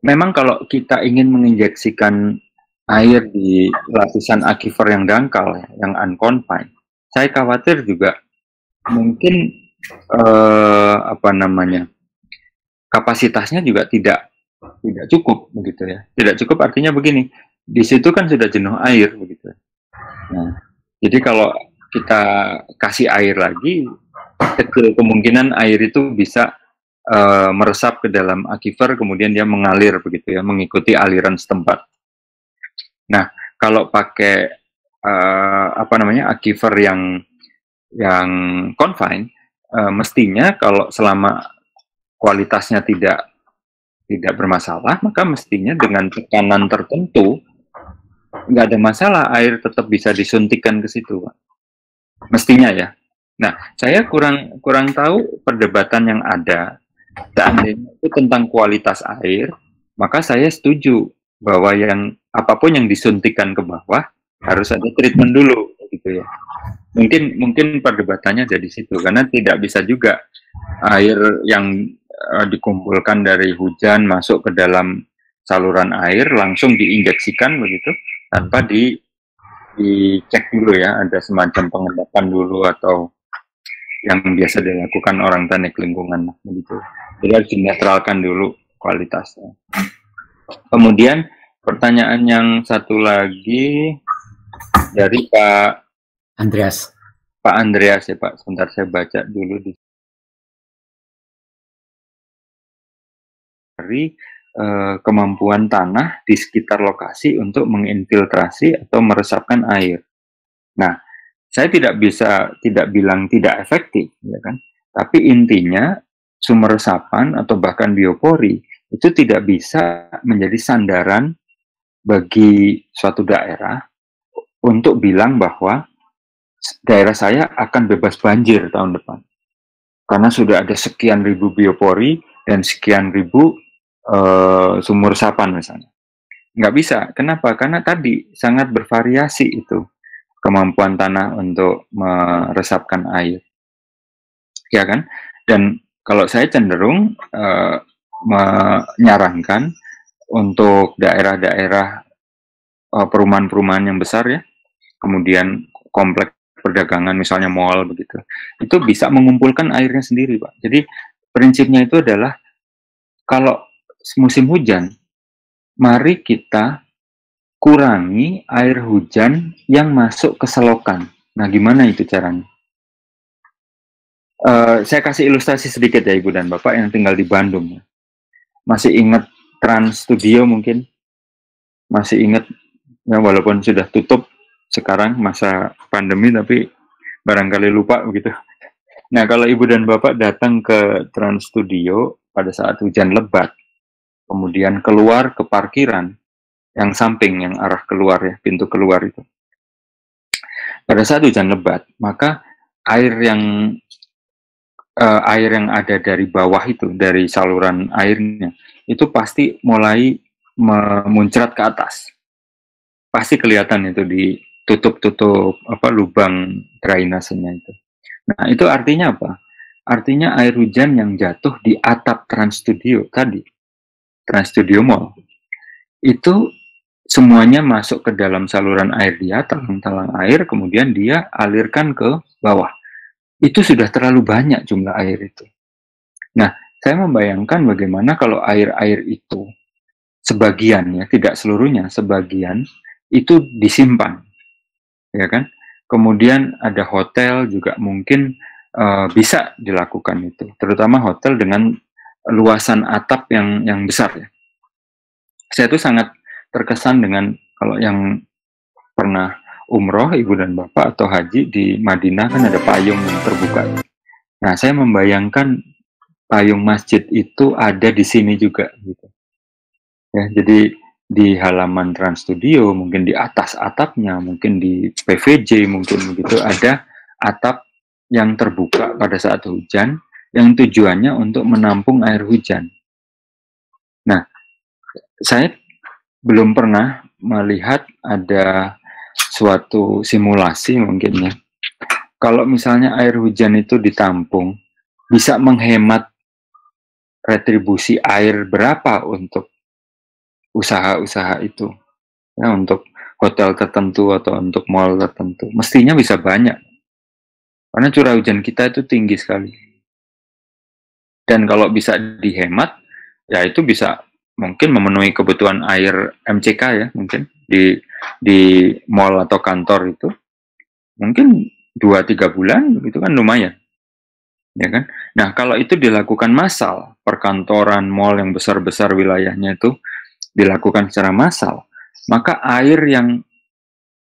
memang kalau kita ingin menginjeksikan air di lapisan aquifer yang dangkal, yang unconfined, saya khawatir juga mungkin kapasitasnya juga tidak cukup begitu ya. Tidak cukup artinya begini, di situ kan sudah jenuh air begitu. Nah, jadi kalau kita kasih air lagi, kecil kemungkinan air itu bisa meresap ke dalam aquifer, kemudian dia mengalir begitu ya, mengikuti aliran setempat. Nah, kalau pakai aquifer yang confined, mestinya kalau selama kualitasnya tidak bermasalah, maka mestinya dengan tekanan tertentu nggak ada masalah, air tetap bisa disuntikkan ke situ, Pak. Mestinya ya. Nah, saya kurang tahu perdebatan yang ada. Seandainya itu tentang kualitas air, maka saya setuju bahwa apapun yang disuntikkan ke bawah harus ada treatment dulu, gitu ya. Mungkin perdebatannya ada di situ, karena tidak bisa juga air yang dikumpulkan dari hujan masuk ke dalam saluran air langsung diinjeksikan begitu tanpa dicek dulu ya, ada semacam pengendapan dulu atau yang biasa dilakukan orang teknik lingkungan begitu. Jadi harus dinetralkan dulu kualitasnya. Kemudian pertanyaan yang satu lagi dari Pak Andreas ya Pak, sebentar saya baca dulu dari kemampuan tanah di sekitar lokasi untuk menginfiltrasi atau meresapkan air. Nah, saya tidak bilang tidak efektif, ya kan? Tapi intinya sumber resapan atau bahkan biopori itu tidak bisa menjadi sandaran bagi suatu daerah untuk bilang bahwa daerah saya akan bebas banjir tahun depan. Karena sudah ada sekian ribu biopori dan sekian ribu sumur resapan misalnya. Nggak bisa. Kenapa? Karena tadi sangat bervariasi itu kemampuan tanah untuk meresapkan air. Ya kan? Dan kalau saya cenderung menyarankan untuk daerah-daerah perumahan-perumahan yang besar ya, kemudian kompleks perdagangan misalnya mall begitu, itu bisa mengumpulkan airnya sendiri, Pak. Jadi prinsipnya itu adalah kalau musim hujan, mari kita kurangi air hujan yang masuk ke selokan. Nah, gimana itu caranya? Saya kasih ilustrasi sedikit ya Ibu dan Bapak yang tinggal di Bandung. Masih ingat Trans Studio mungkin? Masih ingat, ya walaupun sudah tutup sekarang masa pandemi, tapi barangkali lupa begitu. Nah, kalau Ibu dan Bapak datang ke Trans Studio pada saat hujan lebat, kemudian keluar ke parkiran yang samping, yang arah keluar ya, pintu keluar itu. Pada saat hujan lebat, maka air yang ada dari bawah itu, dari saluran airnya, itu pasti mulai memuncrat ke atas. Pasti kelihatan itu ditutup-tutup lubang drainasenya itu. Nah, itu artinya apa? Artinya air hujan yang jatuh di atap Trans Studio tadi, Trans Studio Mall, itu semuanya masuk ke dalam saluran air dia, talang-talang air, kemudian dia alirkan ke bawah. Itu sudah terlalu banyak jumlah air itu. Nah, saya membayangkan bagaimana kalau air-air itu sebagian ya, tidak seluruhnya, sebagian itu disimpan, ya kan? Kemudian ada hotel juga mungkin bisa dilakukan itu, terutama hotel dengan luasan atap yang besar ya. Saya tuh sangat terkesan dengan kalau yang pernah umroh ibu dan bapak atau haji di Madinah kan ada payung yang terbuka. Nah, saya membayangkan payung masjid itu ada di sini juga gitu. Ya, jadi di halaman Trans Studio, mungkin di atas atapnya, mungkin di PVJ, mungkin begitu ada atap yang terbuka pada saat hujan yang tujuannya untuk menampung air hujan. Nah, saya belum pernah melihat ada suatu simulasi mungkin ya. Kalau misalnya air hujan itu ditampung, bisa menghemat retribusi air berapa untuk usaha-usaha itu. Ya, untuk hotel tertentu atau untuk mall tertentu. Mestinya bisa banyak. Karena curah hujan kita itu tinggi sekali. Dan kalau bisa dihemat, ya itu bisa mungkin memenuhi kebutuhan air MCK ya, mungkin di mall atau kantor itu. Mungkin 2-3 bulan, itu kan lumayan. Ya kan? Nah, kalau itu dilakukan massal, perkantoran, mall yang besar-besar wilayahnya itu dilakukan secara massal, maka air yang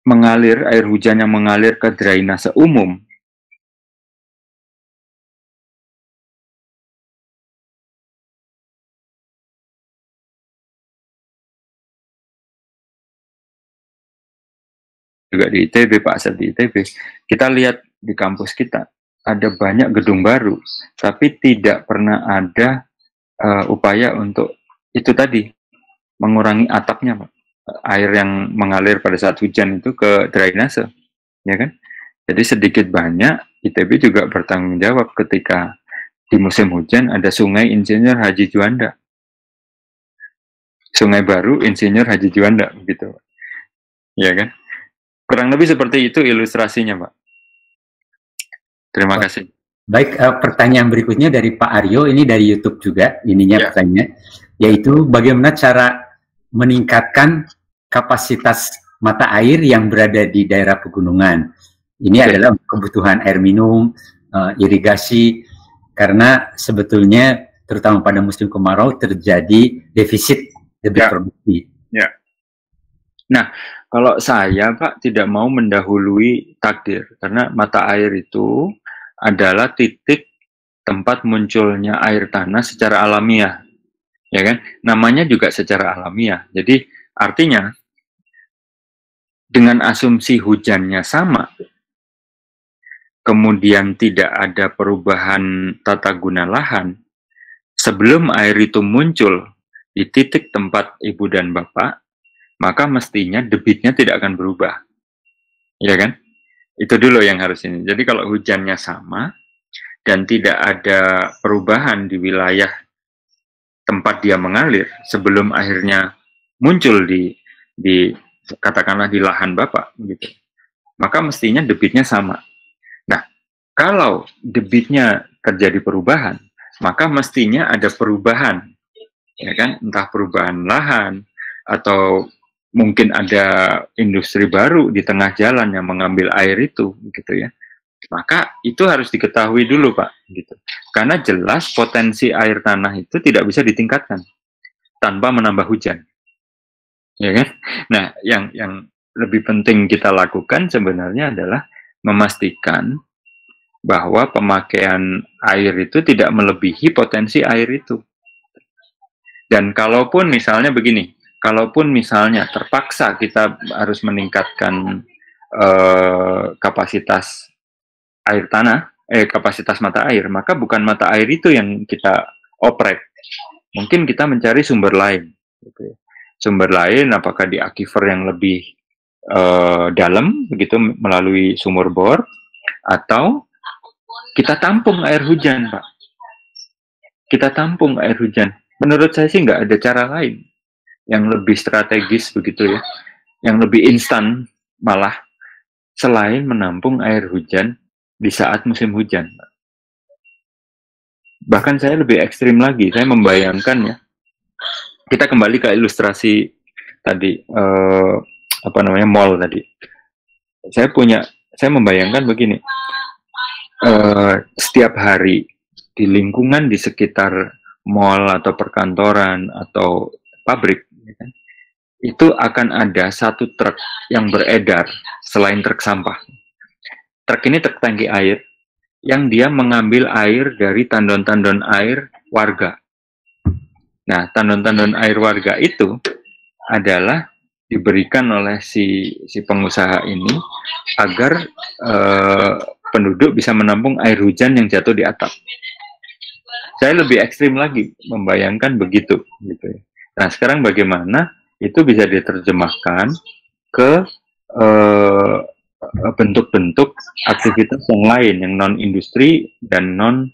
mengalir, air hujan yang mengalir ke drainase umum, juga di ITB, Pak Asep di ITB, kita lihat di kampus kita, ada banyak gedung baru, tapi tidak pernah ada upaya untuk itu tadi, mengurangi atapnya, Pak. Air yang mengalir pada saat hujan itu ke drainase, ya kan? Jadi sedikit banyak ITB juga bertanggung jawab ketika di musim hujan ada Sungai Insinyur Haji Juanda, sungai baru Insinyur Haji Juanda, begitu, ya kan? Kurang lebih seperti itu ilustrasinya, Pak. Terima kasih. Baik, pertanyaan berikutnya dari Pak Aryo, ini dari YouTube juga, ininya pertanyaan, yaitu bagaimana cara meningkatkan kapasitas mata air yang berada di daerah pegunungan. Ini adalah kebutuhan air minum, irigasi, karena sebetulnya terutama pada musim kemarau terjadi defisit debit produksi. Ya. Nah, kalau saya, Pak, tidak mau mendahului takdir, karena mata air itu adalah titik tempat munculnya air tanah secara alamiah, ya kan? Namanya juga secara alamiah. Jadi artinya dengan asumsi hujannya sama, kemudian tidak ada perubahan tata guna lahan, sebelum air itu muncul di titik tempat ibu dan bapak, maka mestinya debitnya tidak akan berubah, ya kan? Itu dulu yang harus ini. Jadi kalau hujannya sama dan tidak ada perubahan di wilayah tempat dia mengalir sebelum akhirnya muncul di katakanlah di lahan bapak, gitu, maka mestinya debitnya sama. Nah, kalau debitnya terjadi perubahan, maka mestinya ada perubahan, ya kan? Entah perubahan lahan atau mungkin ada industri baru di tengah jalan yang mengambil air itu, gitu ya. Maka itu harus diketahui dulu, Pak, gitu. Karena jelas potensi air tanah itu tidak bisa ditingkatkan tanpa menambah hujan, ya kan? Nah, yang lebih penting kita lakukan sebenarnya adalah memastikan bahwa pemakaian air itu tidak melebihi potensi air itu. Dan kalaupun misalnya begini, kalaupun misalnya terpaksa kita harus meningkatkan kapasitas air tanah, kapasitas mata air, maka bukan mata air itu yang kita oprek. Mungkin kita mencari sumber lain. Gitu. Sumber lain, apakah di aquifer yang lebih dalam, begitu melalui sumur bor, atau kita tampung air hujan, Pak. Kita tampung air hujan. Menurut saya sih nggak ada cara lain yang lebih strategis begitu ya, yang lebih instan malah selain menampung air hujan di saat musim hujan. Bahkan saya lebih ekstrim lagi, saya membayangkan ya, kita kembali ke ilustrasi tadi, mall tadi. Saya membayangkan begini, setiap hari di lingkungan di sekitar mall atau perkantoran atau pabrik, ya kan, itu akan ada satu truk yang beredar selain truk sampah. Truk ini truk tangki air yang dia mengambil air dari tandon-tandon air warga. Nah, tandon-tandon air warga itu adalah diberikan oleh si pengusaha ini agar penduduk bisa menampung air hujan yang jatuh di atap. Saya lebih ekstrim lagi membayangkan begitu, gitu ya. Nah, sekarang bagaimana itu bisa diterjemahkan ke bentuk-bentuk aktivitas yang lain, yang non industri dan non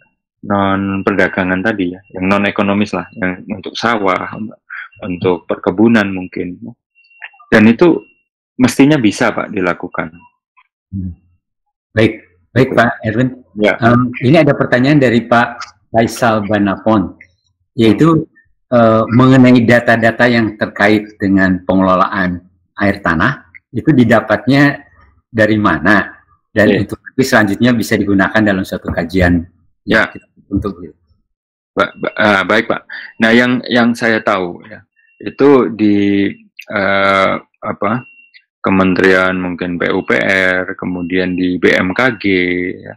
perdagangan tadi ya, yang non ekonomis lah, yang untuk sawah, untuk perkebunan mungkin. Dan itu mestinya bisa Pak dilakukan. Baik Pak Erwin. Ya. Ini ada pertanyaan dari Pak Faisal Banafon, yaitu mengenai data-data yang terkait dengan pengelolaan air tanah, itu didapatnya dari mana? Dan itu selanjutnya bisa digunakan dalam suatu kajian. Ya. Untuk baik Pak. Nah, yang saya tahu ya, itu di Kementerian mungkin PUPR, kemudian di BMKG, ya,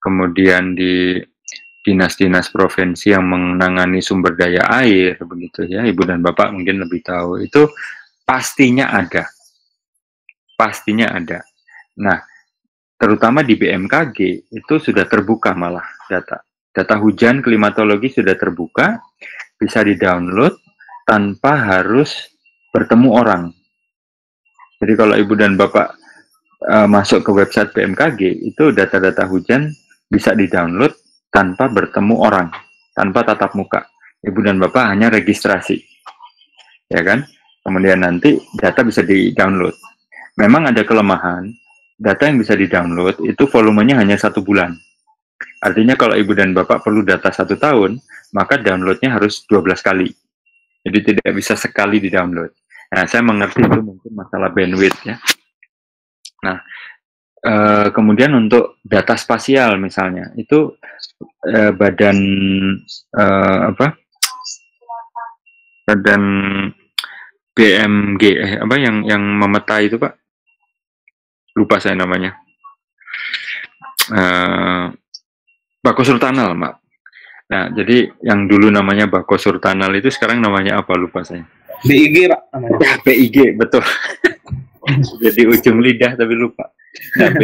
kemudian di dinas-dinas provinsi yang menangani sumber daya air, begitu ya, Ibu dan Bapak mungkin lebih tahu, itu pastinya ada. Pastinya ada. Nah, terutama di BMKG, itu sudah terbuka malah data. Data hujan klimatologi sudah terbuka, bisa di-download tanpa harus bertemu orang. Jadi kalau Ibu dan Bapak masuk ke website BMKG, itu data-data hujan bisa di-download tanpa bertemu orang, tanpa tatap muka. Ibu dan Bapak hanya registrasi, ya kan? Kemudian nanti data bisa di-download. Memang ada kelemahan, data yang bisa di-download itu volumenya hanya 1 bulan. Artinya kalau Ibu dan Bapak perlu data 1 tahun, maka downloadnya harus 12 kali. Jadi tidak bisa sekali di-download. Nah, saya mengerti itu mungkin masalah bandwidth ya. Nah, kemudian untuk data spasial misalnya, itu badan badan BMG yang memeta itu Pak, lupa saya namanya, Bakosurtanal Pak. Nah, jadi yang dulu namanya Bakosurtanal itu sekarang namanya apa, lupa saya. BIG Pak namanya. Ya, BIG betul. Jadi ujung lidah tapi lupa. Nah,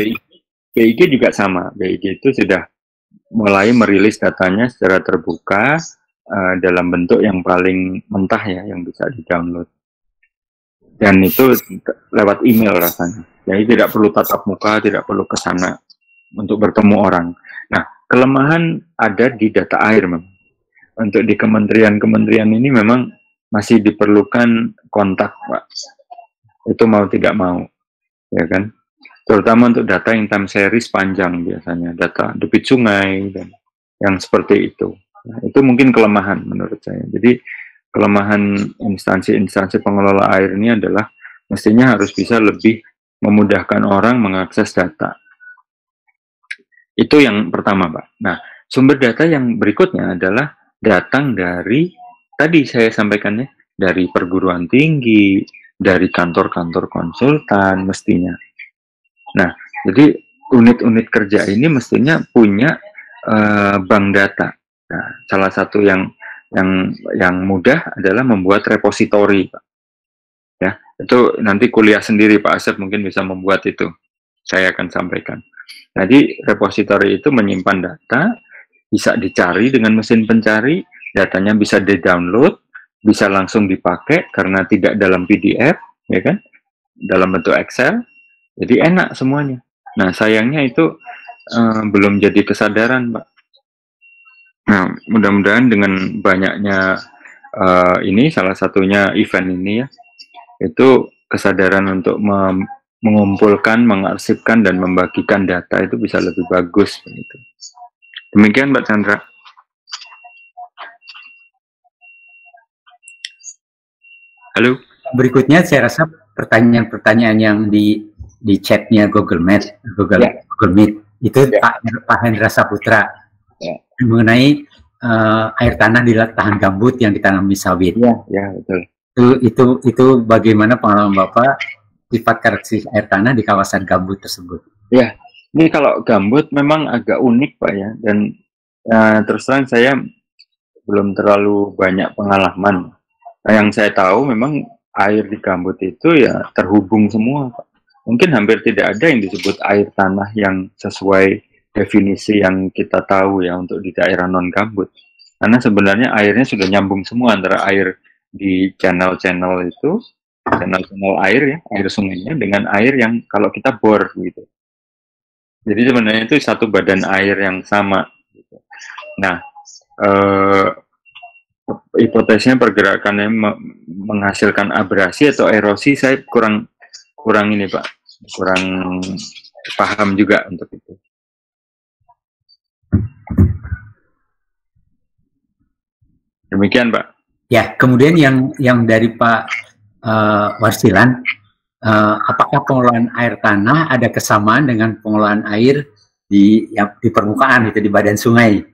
BIG juga sama. BIG itu sudah mulai merilis datanya secara terbuka dalam bentuk yang paling mentah ya, yang bisa di-download. Dan itu lewat email rasanya. Jadi tidak perlu tatap muka, tidak perlu ke sana untuk bertemu orang. Nah, kelemahan ada di data air memang. Untuk di kementerian-kementerian ini memang masih diperlukan kontak, Pak. Itu mau tidak mau, ya kan? Terutama untuk data yang time series panjang biasanya, data debit sungai dan yang seperti itu. Nah, itu mungkin kelemahan menurut saya. Jadi kelemahan instansi-instansi pengelola air ini adalah mestinya harus bisa lebih memudahkan orang mengakses data. Itu yang pertama, Pak. Nah, sumber data yang berikutnya adalah datang dari, tadi saya sampaikan ya, dari perguruan tinggi, dari kantor-kantor konsultan mestinya. Nah, jadi unit-unit kerja ini mestinya punya bank data. Nah, salah satu yang mudah adalah membuat repositori, Pak. Ya, itu nanti kuliah sendiri Pak Asep mungkin bisa membuat itu. Saya akan sampaikan. Jadi repositori itu menyimpan data, bisa dicari dengan mesin pencari, datanya bisa di-download, bisa langsung dipakai karena tidak dalam PDF, ya kan? Dalam bentuk Excel. Jadi enak semuanya. Nah, sayangnya itu belum jadi kesadaran, Pak. Nah, mudah-mudahan dengan banyaknya ini, salah satunya event ini ya, itu kesadaran untuk mengumpulkan, mengarsipkan, dan membagikan data itu bisa lebih bagus. Begitu. Demikian, Mbak Chandra. Halo. Berikutnya saya rasa pertanyaan-pertanyaan yang di chatnya Google Meet. Itu Pak Hendra Saputra mengenai air tanah di lahan gambut yang ditanami sawit. Ya, betul. Itu bagaimana pengalaman Bapak sifat karakteristik air tanah di kawasan gambut tersebut? Ya, ini kalau gambut memang agak unik Pak ya, dan terus terang saya belum terlalu banyak pengalaman. Nah, yang saya tahu memang air di gambut itu ya terhubung semua Pak. Mungkin hampir tidak ada yang disebut air tanah yang sesuai definisi yang kita tahu ya untuk di daerah non gambut. Karena sebenarnya airnya sudah nyambung semua antara air di channel-channel itu, channel-channel air ya, air sungainya dengan air yang kalau kita bor gitu. Jadi sebenarnya itu satu badan air yang sama. Gitu. Nah, hipotesisnya pergerakannya menghasilkan abrasi atau erosi, saya kurang ini Pak, kurang paham juga untuk itu. Demikian Pak. Ya, kemudian yang dari Pak Warsilan, apakah pengelolaan air tanah ada kesamaan dengan pengelolaan air di permukaan itu di badan sungai?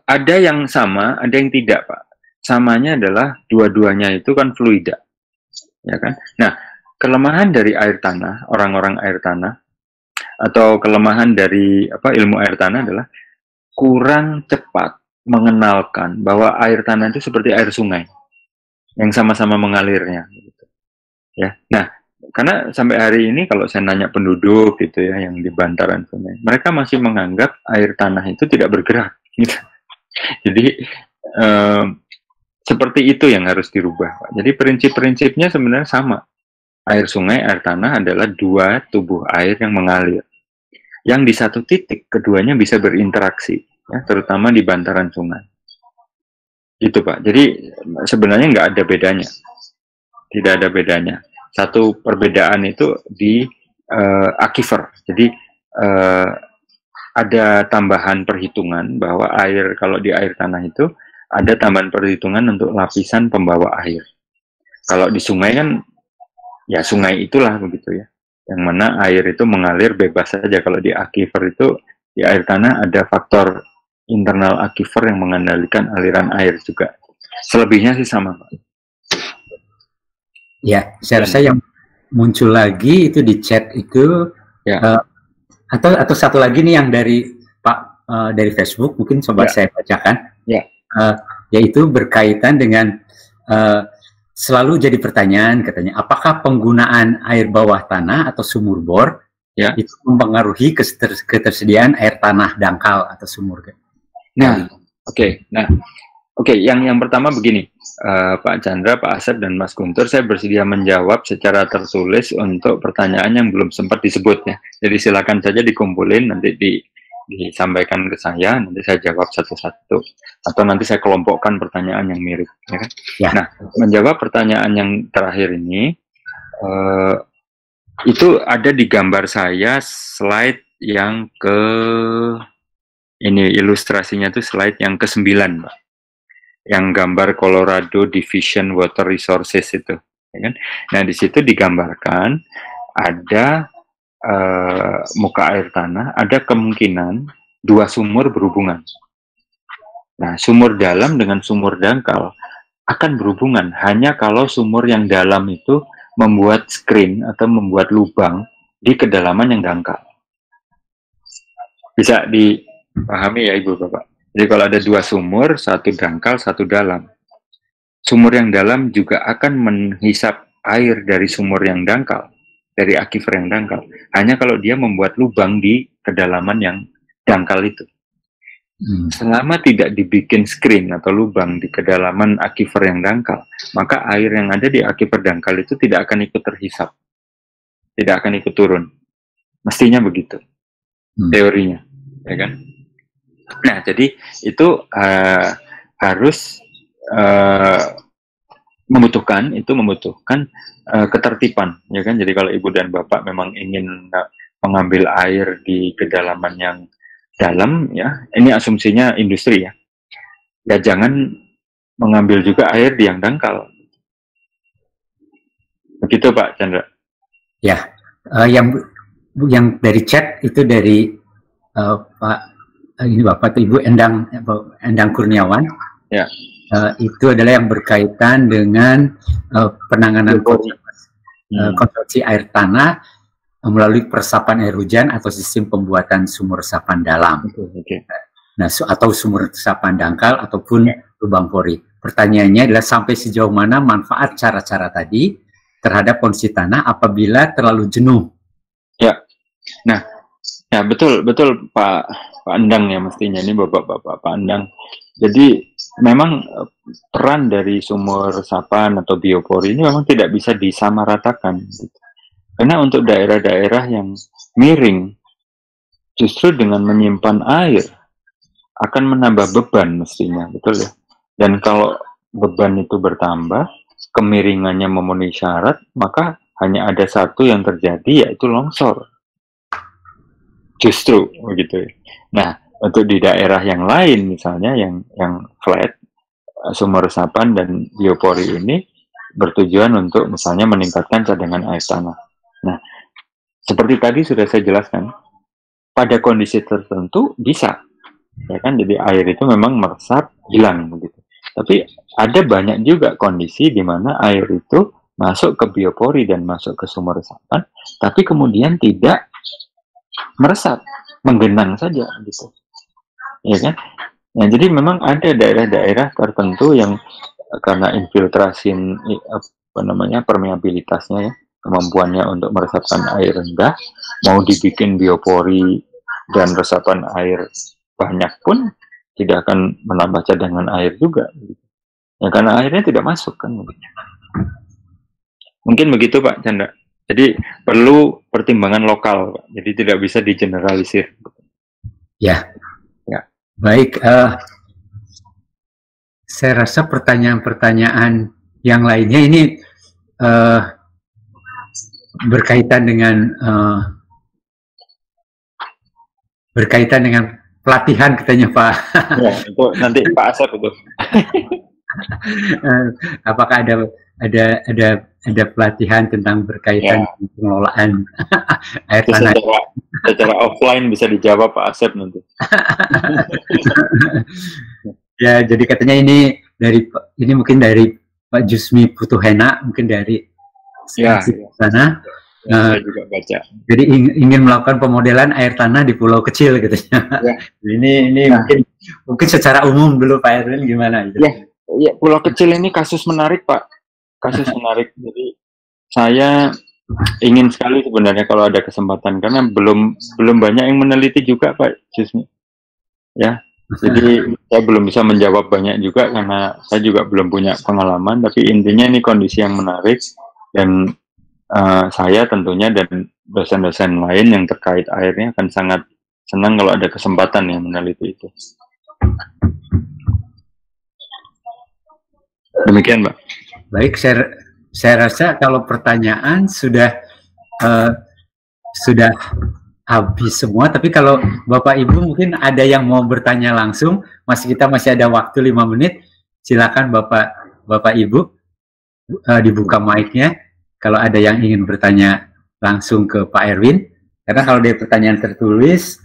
Ada yang sama, ada yang tidak Pak. Samanya adalah dua-duanya itu kan fluida, ya kan. Nah, kelemahan dari air tanah, orang-orang air tanah, atau kelemahan dari ilmu air tanah adalah kurang cepat mengenalkan bahwa air tanah itu seperti air sungai yang sama-sama mengalirnya. Gitu. Ya, nah karena sampai hari ini kalau saya nanya penduduk gitu ya yang di bantaran sungai, mereka masih menganggap air tanah itu tidak bergerak. Gitu. Jadi seperti itu yang harus dirubah. Pak. Jadi prinsip-prinsipnya sebenarnya sama. Air sungai, air tanah adalah dua tubuh air yang mengalir. Yang di satu titik keduanya bisa berinteraksi, ya, terutama di bantaran sungai. Gitu Pak. Jadi sebenarnya nggak ada bedanya. Tidak ada bedanya. Satu perbedaan itu di aquifer. Jadi ada tambahan perhitungan bahwa air, kalau di air tanah itu ada tambahan perhitungan untuk lapisan pembawa air. Kalau di sungai kan ya sungai itulah begitu ya, yang mana air itu mengalir bebas saja. Kalau di aquifer itu, di air tanah ada faktor internal aquifer yang mengendalikan aliran air juga. Selebihnya sih sama Pak. Ya, saya rasa yang muncul lagi itu di chat itu ya. Atau satu lagi nih yang dari Pak dari Facebook, mungkin coba saya bacakan. Ya. Yaitu berkaitan dengan selalu jadi pertanyaan katanya, apakah penggunaan air bawah tanah atau sumur bor itu mempengaruhi ketersediaan air tanah dangkal atau sumur? Nah, oke. Yang pertama begini, Pak Chandra, Pak Asep, dan Mas Guntur, saya bersedia menjawab secara tertulis untuk pertanyaan yang belum sempat disebut ya. Jadi silakan saja dikumpulin, nanti disampaikan ke saya, nanti saya jawab satu-satu. Atau nanti saya kelompokkan pertanyaan yang mirip. Ya kan? Ya. Nah, menjawab pertanyaan yang terakhir ini, itu ada di gambar saya slide yang ini ilustrasinya tuh slide yang ke-9, Pak. Yang gambar Colorado Division Water Resources itu. Ya kan? Nah, di situ digambarkan ada muka air tanah, ada kemungkinan dua sumur berhubungan. Nah, sumur dalam dengan sumur dangkal akan berhubungan hanya kalau sumur yang dalam itu membuat screen atau membuat lubang di kedalaman yang dangkal. Bisa dipahami ya Ibu Bapak? Jadi kalau ada dua sumur, satu dangkal, satu dalam. Sumur yang dalam juga akan menghisap air dari sumur yang dangkal, dari aquifer yang dangkal. Hanya kalau dia membuat lubang di kedalaman yang dangkal itu. Selama tidak dibikin screen atau lubang di kedalaman aquifer yang dangkal, maka air yang ada di aquifer dangkal itu tidak akan ikut terhisap. Tidak akan ikut turun. Mestinya begitu. Teorinya. Ya kan? Nah, jadi itu harus membutuhkan ketertiban, ya kan? Jadi kalau Ibu dan Bapak memang ingin mengambil air di kedalaman yang dalam, ya, ini asumsinya industri ya. Ya jangan mengambil juga air di yang dangkal. Begitu Pak Chandra. Ya, yang dari chat itu dari Pak ini Bapak atau Ibu Endang Kurniawan. Ya. Itu adalah yang berkaitan dengan penanganan konsumsi air tanah melalui peresapan air hujan atau sistem pembuatan sumur resapan dalam. Okay. Nah, atau sumur resapan dangkal ataupun lubang pori. Pertanyaannya adalah sampai sejauh mana manfaat cara-cara tadi terhadap kondisi tanah apabila terlalu jenuh. Ya, nah, ya betul Pak Endang ya mestinya ini Bapak Pak Endang. Jadi memang peran dari sumur resapan atau biopori ini memang tidak bisa disamaratakan. Gitu. Karena untuk daerah-daerah yang miring, justru dengan menyimpan air akan menambah beban mestinya, betul ya. Dan kalau beban itu bertambah, kemiringannya memenuhi syarat, maka hanya ada satu yang terjadi, yaitu longsor. Justru begitu. Nah, untuk di daerah yang lain misalnya yang flat, sumur resapan dan biopori ini bertujuan untuk misalnya meningkatkan cadangan air tanah. Nah, seperti tadi sudah saya jelaskan, pada kondisi tertentu bisa, ya kan? Jadi air itu memang meresap, hilang begitu. Tapi ada banyak juga kondisi di mana air itu masuk ke biopori dan masuk ke sumur resapan, tapi kemudian tidak meresap, menggenang saja gitu, ya kan? Nah, jadi memang ada daerah-daerah tertentu yang karena infiltrasi permeabilitasnya ya, kemampuannya untuk meresapkan air rendah, mau dibikin biopori dan resapan air banyak pun tidak akan menambah cadangan air juga, ya karena airnya tidak masuk kan. Mungkin begitu Pak Chandra. Jadi perlu pertimbangan lokal, Pak. Jadi tidak bisa digeneralisir. Ya. Baik. Saya rasa pertanyaan-pertanyaan yang lainnya ini berkaitan dengan pelatihan katanya Pak. Ya, itu nanti Pak Asep itu. Apakah ada pelatihan tentang berkaitan dengan pengelolaan air tanah? Secara offline bisa dijawab Pak Asep nanti. Ya, jadi katanya ini mungkin dari Pak Jusmi Putuhena, mungkin dari sana. Saya juga baca. Jadi ingin melakukan pemodelan air tanah di pulau kecil katanya. Ya. Ini mungkin secara umum dulu Pak Erwin gimana? Gitu. Ya, pulau kecil ini kasus menarik Pak. Kasus menarik. Jadi saya ingin sekali sebenarnya kalau ada kesempatan karena belum banyak yang meneliti juga Pak Jusmi. Ya. Jadi saya belum bisa menjawab banyak juga karena saya juga belum punya pengalaman, tapi intinya ini kondisi yang menarik dan saya tentunya dan dosen-dosen lain yang terkait airnya akan sangat senang kalau ada kesempatan yang meneliti itu. Demikian, Mbak. Baik, saya rasa kalau pertanyaan sudah habis semua, tapi kalau Bapak Ibu mungkin ada yang mau bertanya langsung, kita masih ada waktu 5 menit, silakan Bapak Ibu dibuka mic-nya kalau ada yang ingin bertanya langsung ke Pak Erwin, karena kalau dari pertanyaan tertulis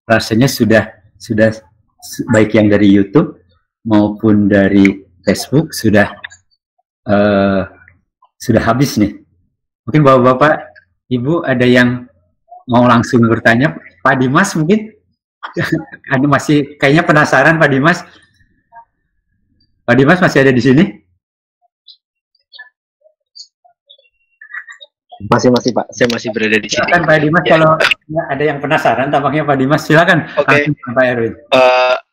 rasanya sudah baik yang dari YouTube maupun dari Facebook sudah habis nih. Mungkin Bapak Ibu ada yang mau langsung bertanya, Pak Dimas mungkin ada masih kayaknya penasaran Pak Dimas. Pak Dimas masih ada di sini? Masih Pak, saya masih berada di sini. Silakan Pak Dimas kalau ada yang penasaran, tampaknya Pak Dimas silakan. Oke. Pak Erwin.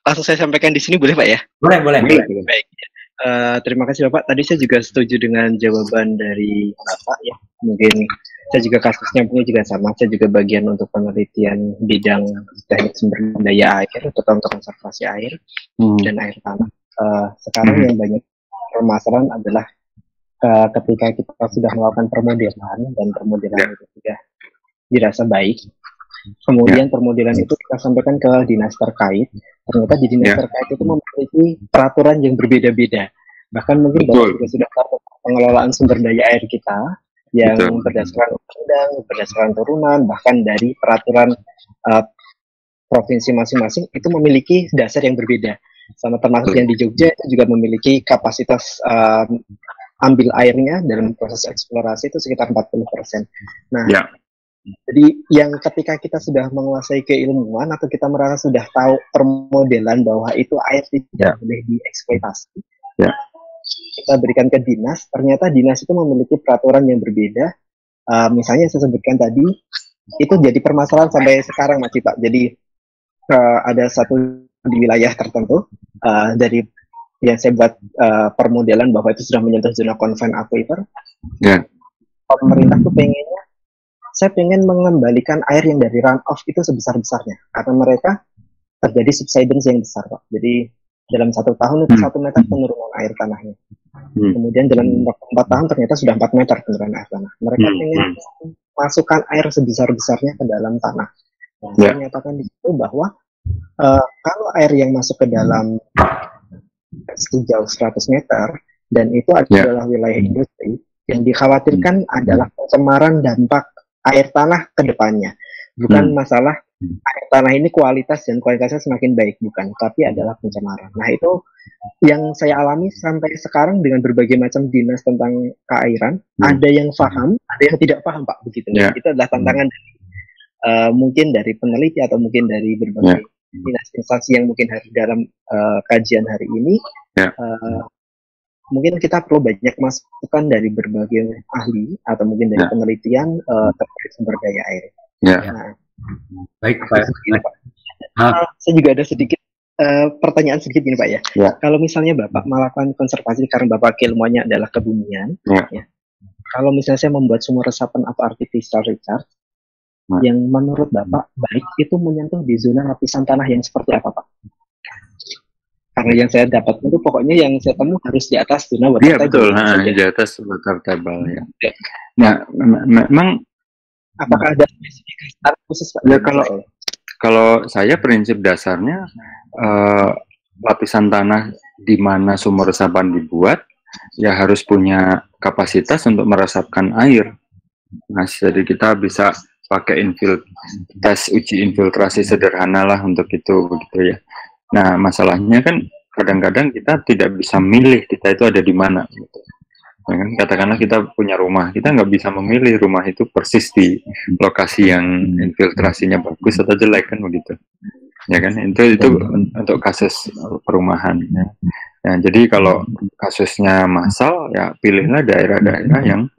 Langsung saya sampaikan di sini boleh Pak ya? Boleh. Baik. Terima kasih Bapak. Tadi saya juga setuju dengan jawaban dari Bapak ya. Mungkin saya juga kasusnya punya juga sama. Saya juga bagian untuk penelitian bidang teknik sumber daya air untuk konservasi air dan air tanah. Sekarang yang banyak permasalahan adalah ketika kita sudah melakukan permodelan dan permodelan itu sudah dirasa baik. Kemudian permodelan itu kita sampaikan ke dinas terkait. Ternyata di dinas terkait itu memiliki peraturan yang berbeda-beda. Bahkan mungkin Bapak juga sudah tahu pengelolaan sumber daya air kita yang Betul. berdasarkan undang, berdasarkan turunan, bahkan dari peraturan provinsi masing-masing itu memiliki dasar yang berbeda. Sama termasuk yang di Jogja itu juga memiliki kapasitas ambil airnya dalam proses eksplorasi itu sekitar 40%. Nah, Ya. jadi yang ketika kita sudah menguasai keilmuan atau kita merasa sudah tahu permodelan bahwa itu air tidak boleh dieksploitasi, kita berikan ke dinas, ternyata dinas itu memiliki peraturan yang berbeda. Misalnya saya sebutkan tadi, itu jadi permasalahan sampai sekarang masih Pak. Jadi ada satu di wilayah tertentu dari yang saya buat permodelan bahwa itu sudah menyentuh zona konven aquifer. Pemerintah tuh pengennya, saya pengen mengembalikan air yang dari runoff itu sebesar-besarnya karena mereka terjadi subsidence yang besar Pak. Jadi dalam 1 tahun itu 1 meter penurunan air tanahnya. Kemudian dalam 4 tahun ternyata sudah 4 meter penurunan air tanah. Mereka pengen masukkan air sebesar-besarnya ke dalam tanah. Nah, saya menyatakan di situ bahwa kalau air yang masuk ke dalam sejauh 100 meter dan itu adalah wilayah industri, yang dikhawatirkan adalah pencemaran dampak air tanah ke depannya. Bukan masalah air tanah ini kualitas dan kualitasnya semakin baik, bukan, tapi adalah pencemaran. Nah, itu yang saya alami sampai sekarang dengan berbagai macam dinas tentang keairan. Ada yang paham, ada yang tidak paham Pak, begitu. Itu adalah tantangan dari mungkin dari peneliti atau mungkin dari berbagai dinas instansi yang mungkin dalam kajian hari ini. Mungkin kita perlu banyak masukan dari berbagai ahli atau mungkin dari penelitian terkait sumber daya air. Nah, baik Pak. Saya juga ada sedikit pertanyaan sedikit ini Pak ya. Kalau misalnya Bapak melakukan konservasi karena Bapak keilmuannya adalah kebumian, kalau misalnya saya membuat sumur resapan atau artificial recharge, yang menurut Bapak baik itu menyentuh di zona lapisan tanah yang seperti apa Pak? Karena yang saya dapat itu pokoknya yang saya temui harus di atas zona water table. Betul, di atas water table ya. Nah, memang apakah ada spesifikasi khusus Pak? Ya, kalau saya prinsip dasarnya lapisan tanah di mana sumur resapan dibuat ya harus punya kapasitas untuk meresapkan air. Nah, jadi kita bisa pakai tes uji infiltrasi sederhana lah untuk itu begitu ya. Nah, masalahnya kan kadang-kadang kita tidak bisa milih kita itu ada di mana. Gitu. Ya kan? Katakanlah kita punya rumah, kita nggak bisa memilih rumah itu persis di lokasi yang infiltrasinya bagus atau jelek kan begitu. Ya kan? Itu untuk kasus perumahan. Ya. Nah, jadi kalau kasusnya massal, ya pilihlah daerah-daerah yang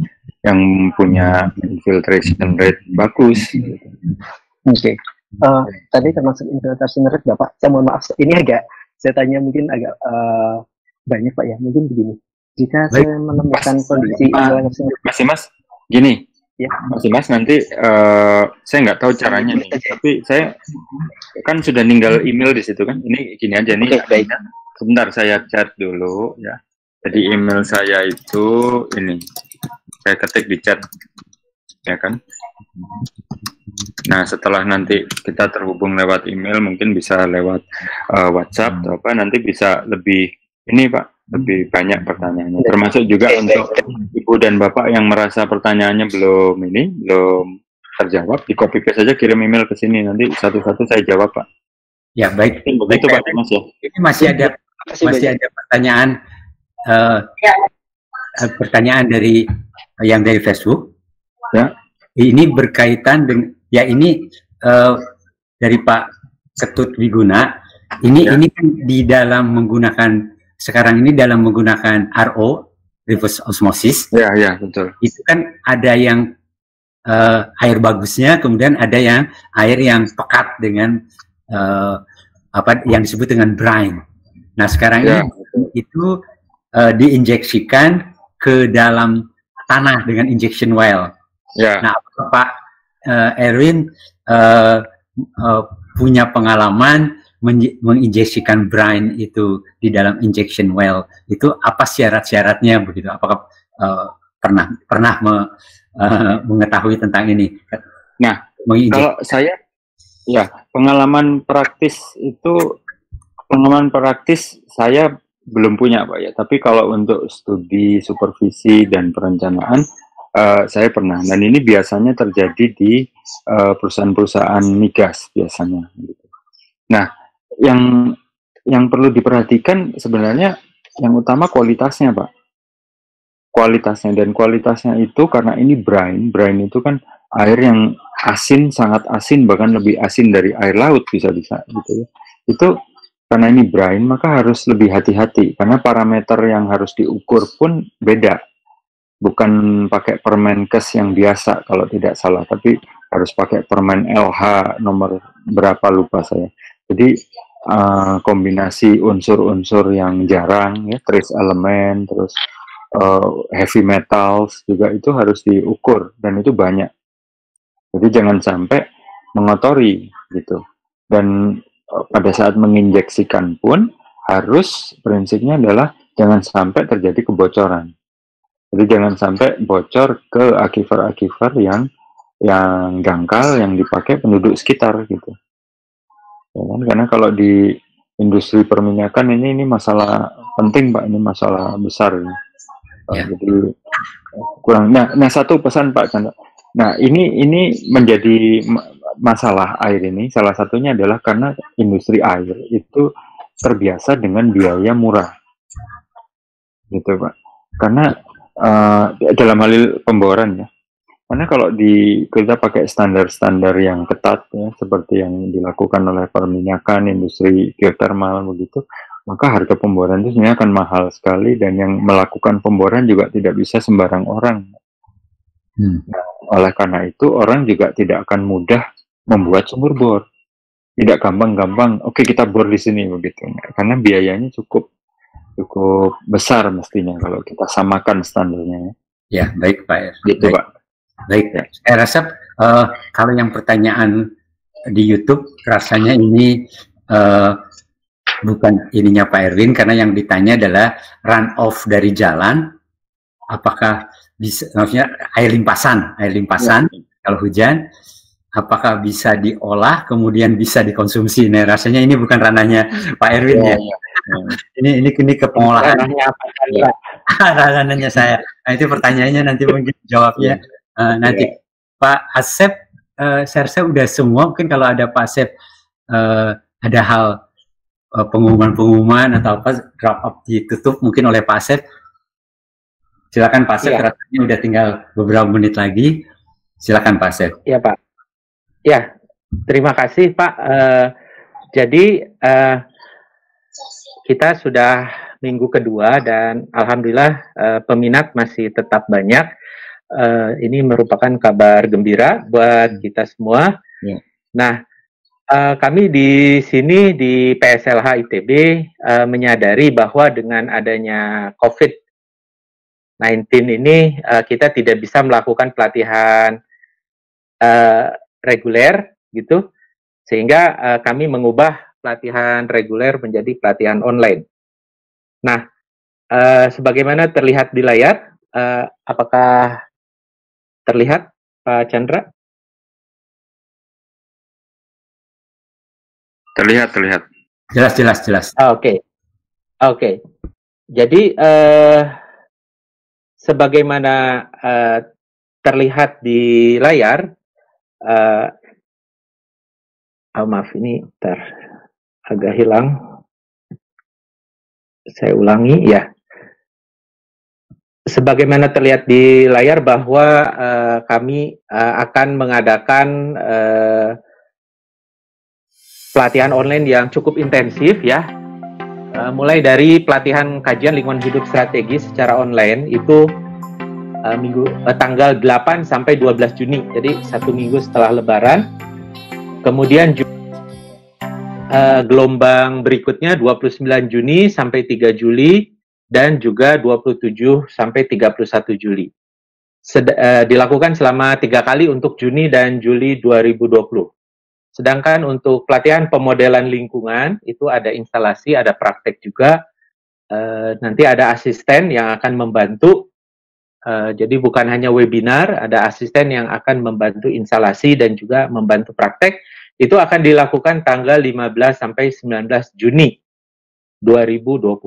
punya infiltration rate bagus. Oke. Tadi termasuk infiltration rate Bapak, saya mohon maaf, ini agak saya tanya mungkin agak banyak Pak ya, mungkin begini. Jika saya menemukan kondisi Mas, gini, Mas nanti saya nggak tahu caranya nih, tapi saya kan sudah ninggal email di situ kan, ini gini aja nih, sebentar saya chat dulu ya. Jadi email saya itu ini, saya ketik di chat, ya kan. Nah, setelah nanti kita terhubung lewat email, mungkin bisa lewat WhatsApp atau apa, nanti bisa lebih ini Pak, lebih banyak pertanyaannya. Termasuk juga untuk Ibu dan Bapak yang merasa pertanyaannya belum terjawab, di copy paste saja, kirim email ke sini, nanti satu-satu saya jawab Pak. Ya baik. Begitu Pak Mas ya. Ini masih ada pertanyaan pertanyaan dari yang dari Facebook. Ya. Ini berkaitan dengan ini dari Pak Ketut Wiguna. Ini kan di dalam menggunakan sekarang ini dalam menggunakan RO, reverse osmosis. Ya betul. Itu kan ada yang air bagusnya, kemudian ada yang air yang pekat dengan apa yang disebut dengan brine. Nah sekarang ini itu diinjeksikan ke dalam tanah dengan injection well. Nah, Pak Erwin punya pengalaman menginjeksikan brine itu di dalam injection well. Itu apa syarat-syaratnya begitu? Apakah pernah mengetahui tentang ini? Nah, kalau saya pengalaman praktis saya belum punya Pak ya. Tapi kalau untuk studi supervisi dan perencanaan saya pernah, dan ini biasanya terjadi di perusahaan-perusahaan migas biasanya. Gitu. Nah, yang perlu diperhatikan sebenarnya yang utama kualitasnya, Pak. Kualitasnya, dan kualitasnya itu karena ini brine itu kan air yang asin, sangat asin, bahkan lebih asin dari air laut bisa-bisa gitu ya. Itu karena ini brine, maka harus lebih hati-hati karena parameter yang harus diukur pun beda. Bukan pakai Permenkes yang biasa kalau tidak salah, tapi harus pakai Permen LH nomor berapa lupa saya. Jadi kombinasi unsur-unsur yang jarang ya, trace element, terus heavy metals juga itu harus diukur, dan itu banyak. Jadi jangan sampai mengotori gitu. Dan pada saat menginjeksikan pun harus prinsipnya adalah jangan sampai terjadi kebocoran. Jadi jangan sampai bocor ke akifer-akifer yang dangkal yang dipakai penduduk sekitar gitu. Ya kan? Karena kalau di industri perminyakan ini masalah penting, Pak, ini masalah besar ini. Ya. Jadi kurang. Nah, satu pesan Pak Chandra. Nah, ini menjadi masalah air ini. Salah satunya adalah karena industri air itu terbiasa dengan biaya murah, gitu Pak. Karena dalam hal pemboran ya. Karena kalau kita pakai standar-standar yang ketat ya, seperti yang dilakukan oleh perminyakan, industri geothermal begitu, maka harga pemboran itu sebenarnya akan mahal sekali, dan yang melakukan pemboran juga tidak bisa sembarang orang. Nah, oleh karena itu orang juga tidak akan mudah membuat sumur bor. Tidak gampang-gampang, oke kita bor di sini begitu. Karena biayanya cukup besar mestinya kalau kita samakan standarnya. Ya, baik Pak. Gitu baik. Pak. Baik, saya rasa kalau yang pertanyaan di YouTube rasanya ini bukan ininya Pak Erwin, karena yang ditanya adalah run off dari jalan, apakah bisa, maksudnya air limpasan ya. Kalau hujan, apakah bisa diolah kemudian bisa dikonsumsi? Nah, rasanya ini bukan ranahnya Pak Erwin ya. Ini ke pengolahan. Ranahnya saya. Nah, itu pertanyaannya nanti mungkin jawabnya nanti. Pak Asep, saya rasa udah semua. Mungkin kalau ada Pak Asep ada hal pengumuman atau apa drop up ditutup mungkin oleh Pak Asep. Silakan Pak Asep, rasanya udah tinggal beberapa menit lagi. Silakan Pak Asep. Ya Pak. Ya, terima kasih Pak. Jadi kita sudah minggu kedua dan alhamdulillah peminat masih tetap banyak. Ini merupakan kabar gembira buat kita semua. Ya. Nah, kami di sini di PSLH ITB menyadari bahwa dengan adanya COVID-19 ini kita tidak bisa melakukan pelatihan reguler gitu, sehingga kami mengubah pelatihan reguler menjadi pelatihan online. Nah, sebagaimana terlihat di layar, apakah terlihat Pak Chandra? Terlihat. Jelas. Oke. Jadi sebagaimana terlihat di layar, maaf ini agak hilang. Saya ulangi ya. Sebagaimana terlihat di layar bahwa kami akan mengadakan pelatihan online yang cukup intensif ya. Mulai dari pelatihan kajian lingkungan hidup strategis secara online itu tanggal 8 sampai 12 Juni. Jadi 1 minggu setelah Lebaran. Kemudian gelombang berikutnya 29 Juni sampai 3 Juli dan juga 27 sampai 31 Juli. Dilakukan selama 3 kali untuk Juni dan Juli 2020. Sedangkan untuk pelatihan pemodelan lingkungan itu ada instalasi, ada praktek juga. Nanti ada asisten yang akan membantu. Jadi bukan hanya webinar, ada asisten yang akan membantu instalasi dan juga membantu praktek. Itu akan dilakukan tanggal 15 sampai 19 Juni 2020.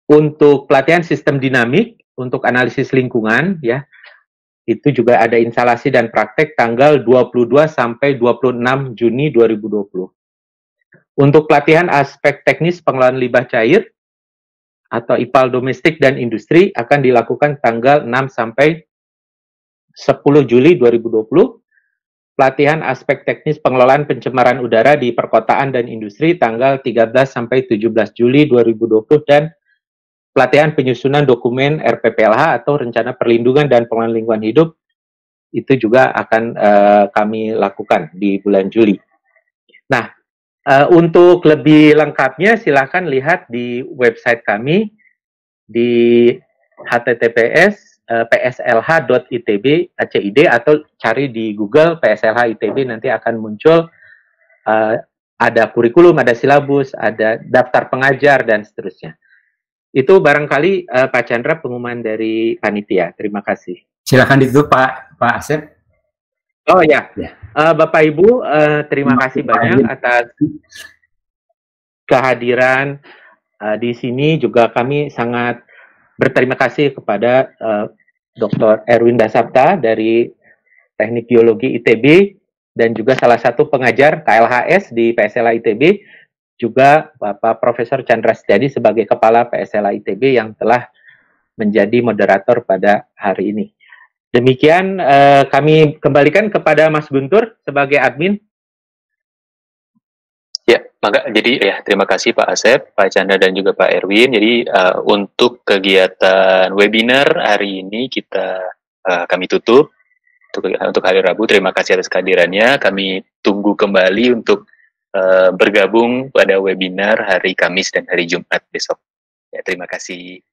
Untuk pelatihan sistem dinamik, untuk analisis lingkungan, ya, Itu juga ada instalasi dan praktek tanggal 22 sampai 26 Juni 2020. Untuk pelatihan aspek teknis pengelolaan limbah cair atau IPAL domestik dan industri akan dilakukan tanggal 6 sampai 10 Juli 2020. Pelatihan aspek teknis pengelolaan pencemaran udara di perkotaan dan industri tanggal 13 sampai 17 Juli 2020 dan pelatihan penyusunan dokumen RPPLH atau Rencana Perlindungan dan Pengelolaan Lingkungan Hidup itu juga akan kami lakukan di bulan Juli. Nah, untuk lebih lengkapnya silakan lihat di website kami di https pslh.itb.acid atau cari di Google PSLH ITB, nanti akan muncul ada kurikulum, ada silabus, ada daftar pengajar dan seterusnya. Itu barangkali Pak Chandra pengumuman dari panitia. Terima kasih. Silakan ditutup Pak Asep. Oh ya, Bapak Ibu, terima kasih banyak atas kehadiran di sini. Juga kami sangat berterima kasih kepada Dr. Erwin Dasapta dari Teknik Geologi ITB dan juga salah satu pengajar KLHS di PSLH ITB, juga Bapak Profesor Chandra Setiadi sebagai Kepala PSLH ITB yang telah menjadi moderator pada hari ini. Demikian kami kembalikan kepada Mas Guntur sebagai admin. Ya, jadi ya terima kasih Pak Asep, Pak Chandra dan juga Pak Erwin. Jadi untuk kegiatan webinar hari ini kami tutup untuk hari Rabu. Terima kasih atas kehadirannya. Kami tunggu kembali untuk bergabung pada webinar hari Kamis dan hari Jumat besok. Ya, terima kasih.